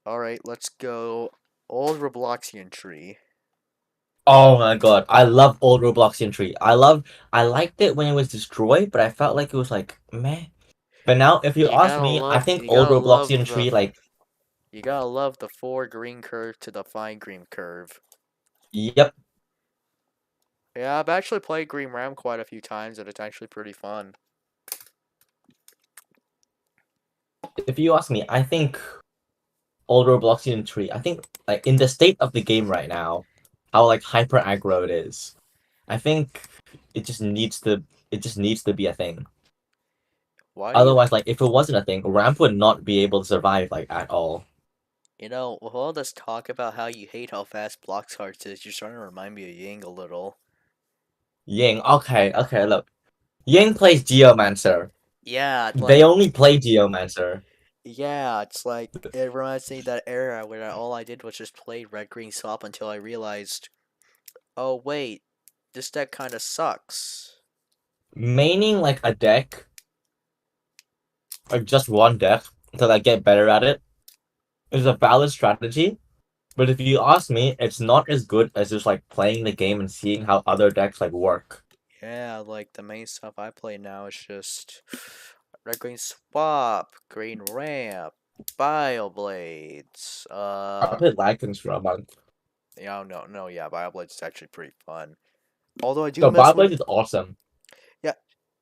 All right, let's go old Robloxian tree. Oh my god, I love old Robloxian tree. I liked it when it was destroyed, but I felt like it was like meh. But now, if you ask me, I think You old gotta Robloxian love tree, like, you gotta love the four green curve to the fine green curve. yep. Yeah, I've actually played Green Ram quite a few times, and it's actually pretty fun. If you ask me, I think old Robloxian tree. I think like in the state of the game right now, how like hyper aggro it is. I think it just needs to it just needs to be a thing. Why do you, Otherwise, like if it wasn't a thing, Ramp would not be able to survive like at all. with all this talk about how you hate how fast Blox Hearts is, you're starting to remind me of Ying a little. Ying, okay, look. Ying plays Geomancer. Yeah, They only play Geomancer. it's like it reminds me of that era where all I did was just play red green swap until I realized, oh wait, this deck kind of sucks. Maining like a deck, or just one deck, until I get better at it, is a valid strategy. But if you ask me, it's not as good as just like playing the game and seeing how other decks like work. Yeah, like the main stuff I play now is just red green swap, green ramp, bio blades. I played Lagons for a month. Yeah, no, yeah, bio blades is actually pretty fun. Although I do The miss Beyblade when, is awesome. yeah,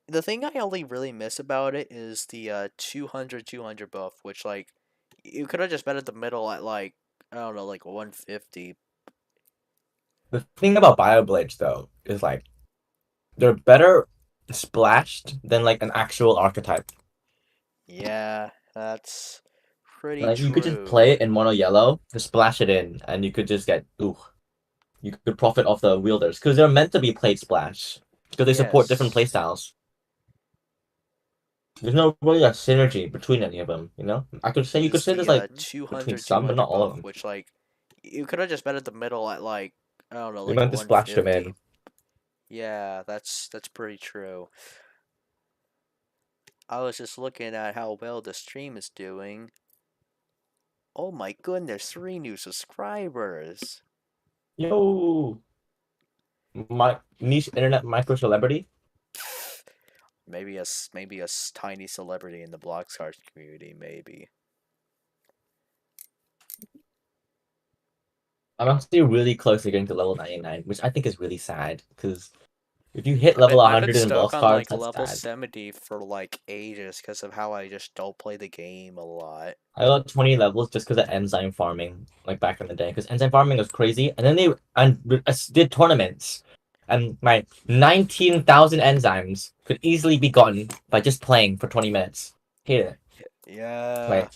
the thing I only really miss about it is the 200 buff, which like you could have just been at the middle at like I don't know, like 150. The thing about Bioblades though is like they're better splashed than like an actual archetype. Yeah, that's pretty Like you could just play true. it in mono yellow, just splash it in, and you could just get ooh. You could profit off the wielders because they're meant to be played splash because they support different Yes. playstyles. There's no really a synergy between any of them, you know? I could say you could Is say there's the like between 200 some, but not all of buff, them. which like you could have just been at the middle at like I don't know, They like meant to splash them 150. in. Yeah, that's pretty true. I was just looking at how well the stream is doing. Oh my goodness, 3 new subscribers. Yo, my niche internet micro celebrity. Maybe a tiny celebrity in the Block Stars community, maybe. I'm actually really close to getting to level 99, which I think is really sad because If you hit I've level been I've been 100 in stuck Blox on cards, like that's level bad. 70 for like ages because of how I just don't play the game a lot. I got 20 levels just because of enzyme farming, like back in the day. Because enzyme farming was crazy, and then did tournaments, and my 19,000 enzymes could easily be gotten by just playing for 20 minutes. Here, Yeah, like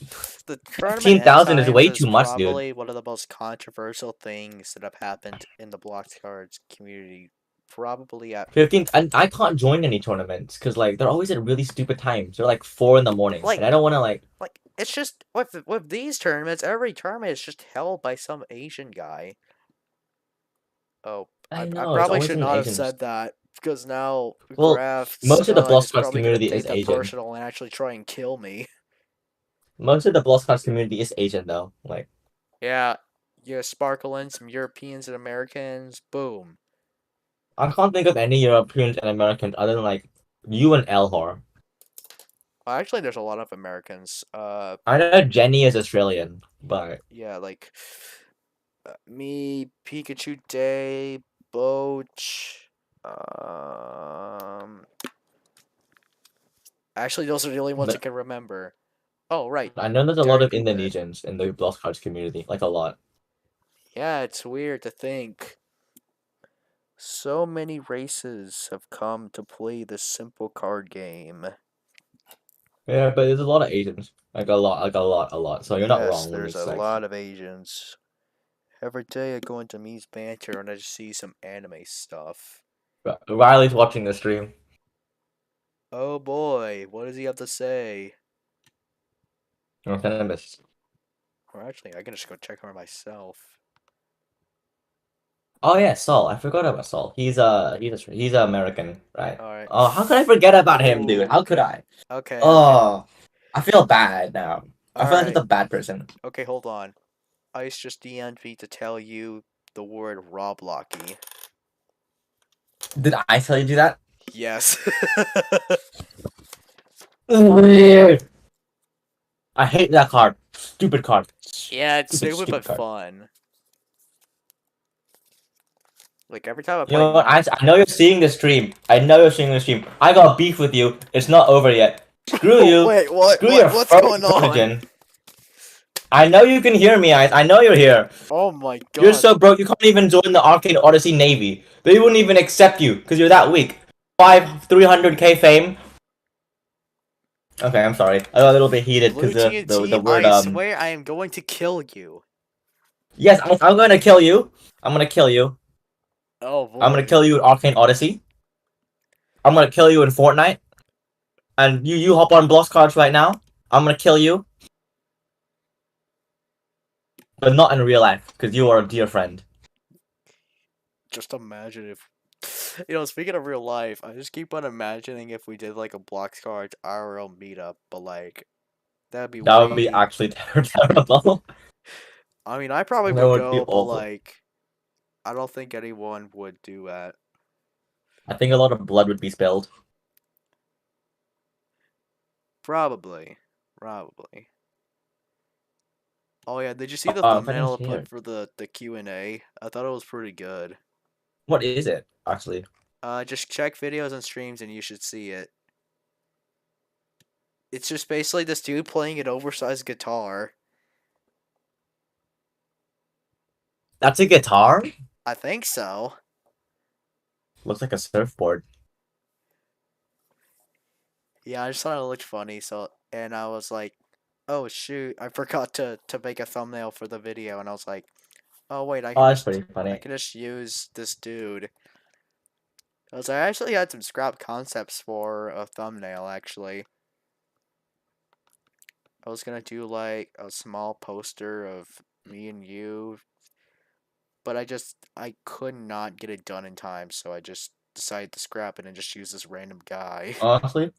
the tournament 15,000 is enzymes way is too much, dude. probably one of the most controversial things that have happened in the block cards community. Probably at 15, and I can't join any tournaments because like they're always at really stupid times. They're like 4 in the morning, and I like don't want to it's just with these tournaments, every tournament is just held by some Asian guy. Oh, I I know it's probably always should an not have Asian. said that because now Well, Graft's most of the Blox is cards probably gonna community take is that Asian. personal and actually try and kill me. Most of the Blox cards community is Asian though. Like Yeah, you sparkle in some Europeans and Americans. Boom. I can't think of any Europeans and Americans other than like you and Elhor. Well, actually, there's a lot of Americans. I know Jenny is Australian, but Yeah, like me, Pikachu Day, Boach. Um, actually, those are the only ones I but can remember. Oh, right, I know there's a lot Derek of Gupit. Indonesians in the Lost Cards community, like a lot. Yeah, it's weird to think. So many races have come to play this simple card game. Yeah, but there's a lot of Asians, like a lot, a lot. So you're not Yes, wrong when there's a it's like lot of Asians. Every day I go into Me's Banter and I just see some anime stuff. Riley's watching the stream. Oh boy, what does he have to say? Or Cannabis. Or actually, I can just go check her myself. Oh yeah, Saul. I forgot about Saul. He's American, right? Alright. Oh, how could I forget about him, dude? Oh, How could okay. I? Okay. Oh, I feel bad now. I feel like such Alright. a bad person. Okay, hold on. Ice just DM'd me to tell you the word Roblocky. Did I tell you to do that? Yes. Weird. I hate that card. Stupid card. Yeah, it's Stupid, stupid but stupid card. fun. Like every time I You play know what? my I know you're seeing the stream. I know you're seeing the stream. I got beef with you. It's not over yet. Screw Oh you. wait, what Screw your what's furry going on? religion. I know you can hear me, Ice. I know you're here. Oh my You're god. so broke you can't even join the Arcade Odyssey Navy. They wouldn't even accept you because you're that weak. 300k fame. Okay, I'm sorry. I got a little bit heated Blue because the TNT, word I swear I am going to kill you. Yes, I'm gonna kill you. I'm gonna kill you. Oh I'm gonna boy. kill you in Arcane Odyssey. I'm gonna kill you in Fortnite. And you hop on Bloss cards right now. I'm gonna kill you, but not in real life because you are a dear friend. Just imagine if speaking of real life, I just keep on imagining if we did like a Blocks Cards IRL meetup, but like that'd be That would be way actually terrible. I mean I probably That would would be go, but awful. like I don't think anyone would do that. I think a lot of blood would be spilled. Probably. Probably. Oh yeah, did you see the If I can thumbnail I put hear, for the Q&A? I thought it was pretty good. what is it actually? Just check videos and streams and you should see it. It's just basically this dude playing an oversized guitar. That's a guitar. I think so. Looks like a surfboard. Yeah, I just thought it looked funny, so and I was like, "Oh shoot, I forgot to make a thumbnail for the video." And I was like, "Oh wait, Oh, that's pretty I funny. can just use this dude." Cuz I actually had some scrap concepts for a thumbnail actually. I was going to do like a small poster of me and you, but I could not get it done in time, so I just decided to scrap it and just use this random guy. Honestly,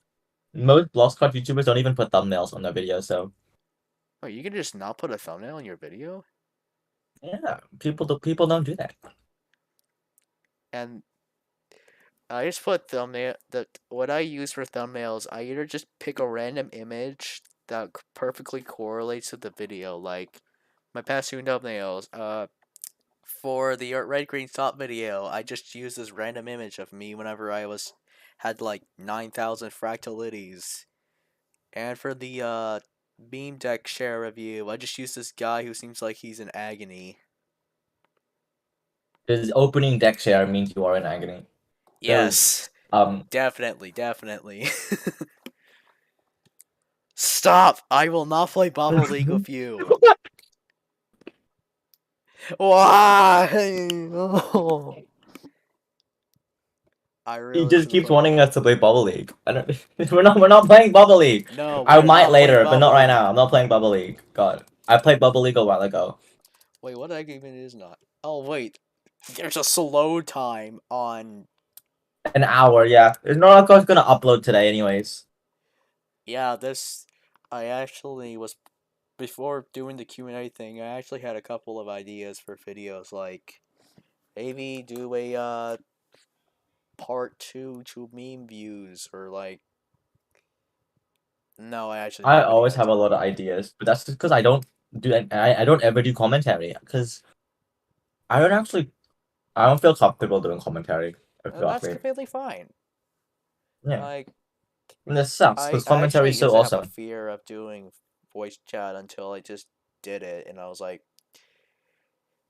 most Lost Card YouTubers don't even put thumbnails on their videos, so Oh, you can just not put a thumbnail in your video? yeah, people don't do that. And I just put thumbnail. That what I use for thumbnails, I either just pick a random image that perfectly correlates with the video, like my past two thumbnails. For the red green top video, I just used this random image of me whenever I was had like 9,000 fractalities. And for the beam deck share review, I just used this guy who seems like he's in agony. Because opening deck share means you are in agony. Because Yes, definitely. Stop! I will not play Bubble League with you. Why? I he really just should keeps play wanting Bubble us to League. play Bubble League. I don't. We're not playing Bubble League. No, I we are might not playing later, but not Bubble right League. now. I'm not playing Bubble League. God, I played Bubble League a while ago. Wait, what even is not? Oh wait, there's a slow time on. An hour, yeah. It's not like I was gonna upload today, anyways. Yeah, this. I actually was before doing the Q&A thing. I actually had a couple of ideas for videos, like maybe do a part two to meme views, or like. No, I actually don't I have any always have a ideas. lot of ideas, but that's just because I don't do. I don't ever do commentary because I don't actually. I don't feel comfortable doing commentary. If you ask That's me. completely fine. Yeah, Like, and this sucks I because I commentary actually is so used to have a awesome. fear of doing voice chat until I just did it, and I was like,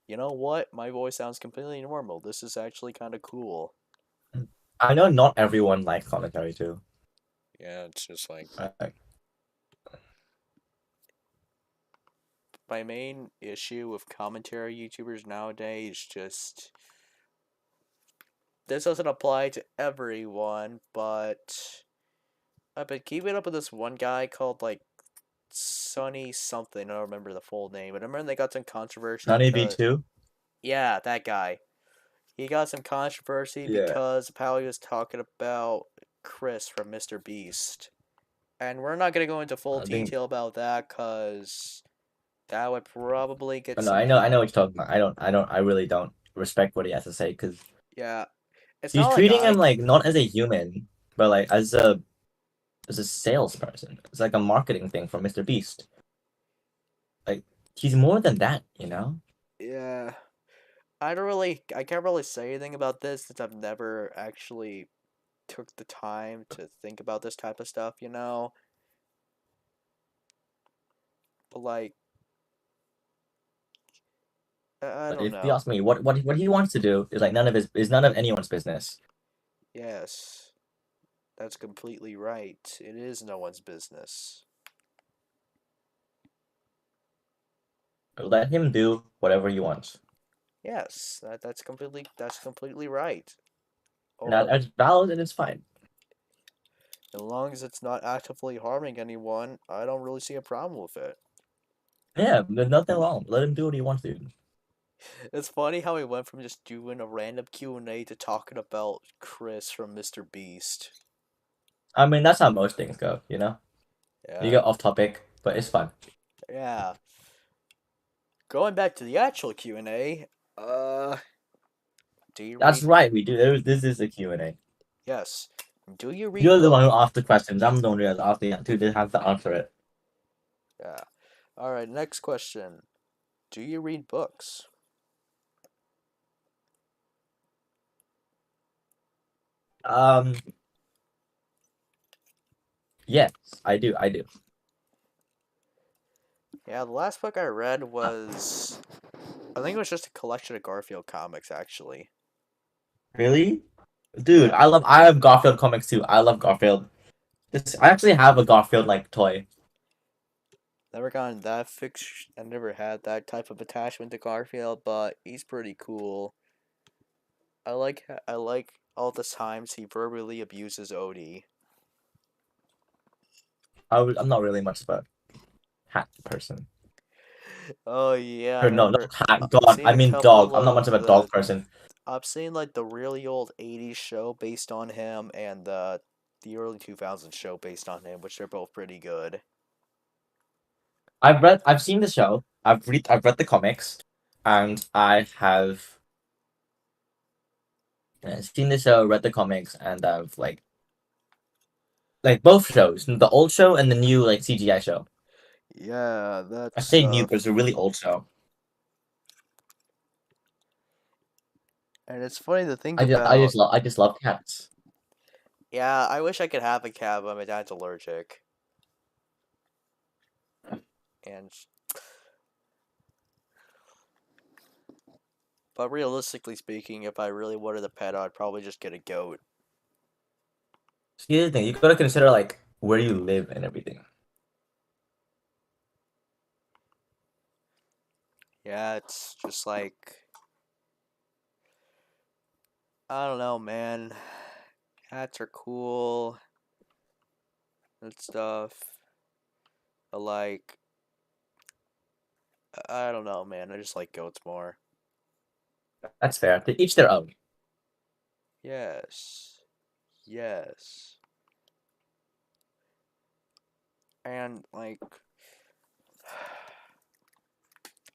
you know what? My voice sounds completely normal. This is actually kind of cool. I know not everyone likes commentary too. Yeah, it's just like Right? my main issue with commentary YouTubers nowadays is just this doesn't apply to everyone, but I've been keeping up with this one guy called like Sunny something. I don't remember the full name, but I remember they got some controversy Sunny B because two. yeah, that guy. He got some controversy Yeah, because apparently he was talking about Chris from Mr. Beast. And we're not going to go into full I think. detail about that because that would probably get No, some I know heat. what you're talking about. I really don't respect what he has to say because Yeah, it's he's not like treating him I. like not as a human, but like as a salesperson. It's like a marketing thing for Mr. Beast. Like he's more than that, you know. Yeah, I don't really. I can't really say anything about this since I've never actually took the time to think about this type of stuff, you know? But like, I But don't if you know. ask me, what he wants to do is like none of anyone's business. Yes, that's completely right. It is no one's business. Let him do whatever he wants, Yes, that's completely right. and Or that's valid and it's fine. as long as it's not actively harming anyone, I don't really see a problem with it. Yeah, there's nothing wrong. Let him do what he wants to. It's funny how we went from just doing a random Q&A to talking about Chris from Mr. Beast. I mean, that's how most things go, you know. You Yeah. get off topic, but it's fun. Yeah. Going back to the actual Q&A, uh do you That's read right. We do. This is a Q&A. yes. Do you read You're the one who book? asked the questions. I'm the one who has asked to have to answer it. Yeah. Alright, next question. Do you read books? Um, yes, I do. I do. Yeah, the last book I read was I think it was just a collection of Garfield comics actually. Really, dude, Yeah. I have Garfield comics too. I love Garfield. I actually have a Garfield like toy. Never gotten that fix. I never had that type of attachment to Garfield, but he's pretty cool. I like all the times he verbally abuses Odie. I'm not really much of a hat person. Oh yeah, I Or no, remember. not hat. I've God, seen I a mean dog. couple I'm not much of of a dog the. person. I've seen like the really old '80s show based on him and the early 2000s show based on him, which they're both pretty good. I've seen the show. I've read the comics, and I have seen the show, read the comics, and I've like both shows, the old show and the new like CGI show. Yeah, I that's say new, but it's a really old show. And it's funny to think about. I just love cats. Yeah, I wish I could have a cat, but my dad's allergic. And but realistically speaking, if I really wanted a pet, I'd probably just get a goat. See, the thing, you gotta consider like where you live and everything. Yeah, it's just like I don't know, man. Cats are cool and stuff. But like I don't know, man. I just like goats more. That's fair. To each their own. Yes. Yes. And like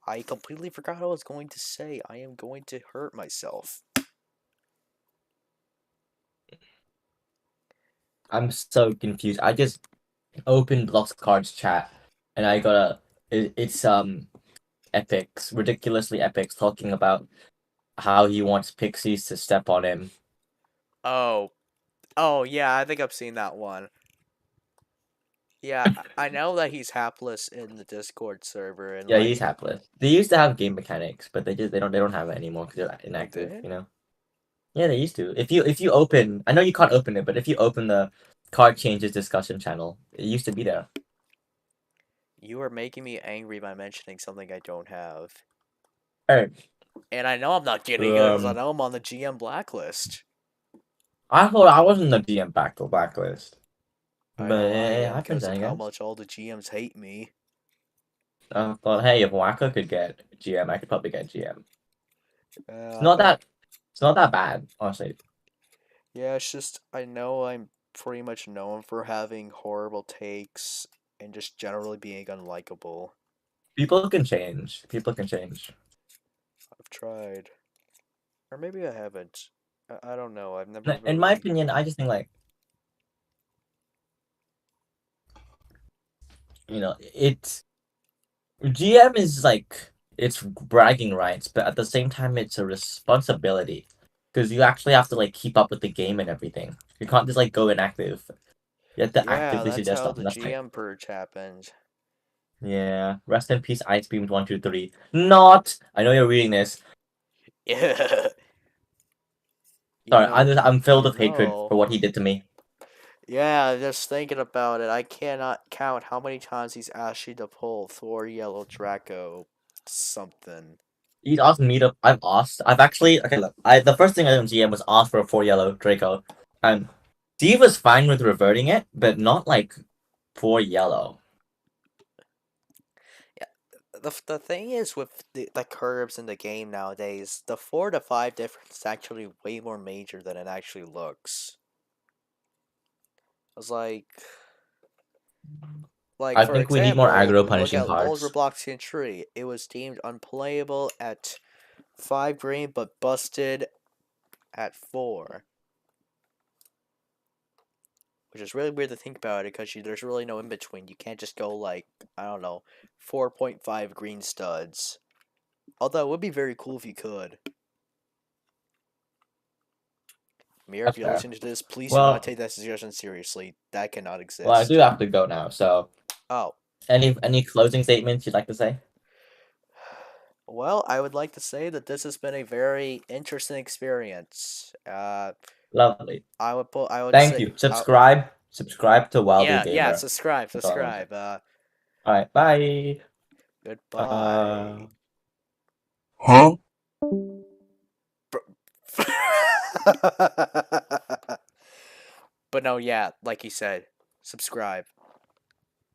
I completely forgot what I was going to say. I am going to hurt myself. I'm so confused. I just opened Block's cards chat, and I got it's epics, ridiculously epics, talking about how he wants pixies to step on him. Oh. Oh yeah, I think I've seen that one. Yeah, I know that he's hapless in the Discord server and Yeah, he's like hapless. They used to have game mechanics, but they don't have it anymore because they're they inactive. did. You know. Yeah, they used to. If you open, I know you can't open it, but if you open the card changes discussion channel, it used to be there. You are making me angry by mentioning something I don't have. Alright. And I know I'm not getting it because I Um, know I'm on the GM blacklist. I thought I wasn't the DM back to blacklist, I but know I it am happens, because of I how guess. much all the GMs hate me. I thought, hey, if Waka could get GM, I could probably get GM. It's not But that it's not that bad, honestly. yeah, it's just I know I'm pretty much known for having horrible takes and just generally being unlikable. People can change. People can change. I've tried. Or maybe I haven't. I don't know. I've never In my really. opinion, I just think like it's GM is like it's bragging rights, but at the same time, it's a responsibility because you actually have to like keep up with the game and everything. You can't just like go inactive. You have to Yeah, actively that's suggest how stuff, the and that's like, GM purge happened. yeah. Rest in peace, Ice Beam 123. Not. I know you're reading this. Yeah. Sorry, I'm filled You with hatred know. for what he did to me. Yeah, just thinking about it, I cannot count how many times he's asked you to pull Thor Yellow Draco something. He's asked me to. I've asked. I've actually. Okay, look. The first thing I did on GM was ask for a 4 yellow Draco, and Steve was fine with reverting it, but not like 4 yellow. Yeah, the thing is with the curves in the game nowadays, the 4 to 5 difference is actually way more major than it actually looks. It's like I for think we need more example, aggro we look punishing at cards. Bloxian Tree. It was deemed unplayable at 5 green, but busted at 4. Which is really weird to think about it because there's really no in between. You can't just go like, I don't know, 4.5 green studs. Although it would be very cool if you could. Mir, if That's you're fair. listening to this, please do not Well, take that suggestion seriously. That cannot I do exist. have to go now. So, Oh, any closing statements you'd like to say? well, I would like to say that this has been a very interesting experience. Lovely. I would Thank say, you. Subscribe to Wildly yeah, Gamer. subscribe, That's all I want to say. subscribe. All right. Bye. Goodbye. Huh? But no, yeah, like you said, subscribe.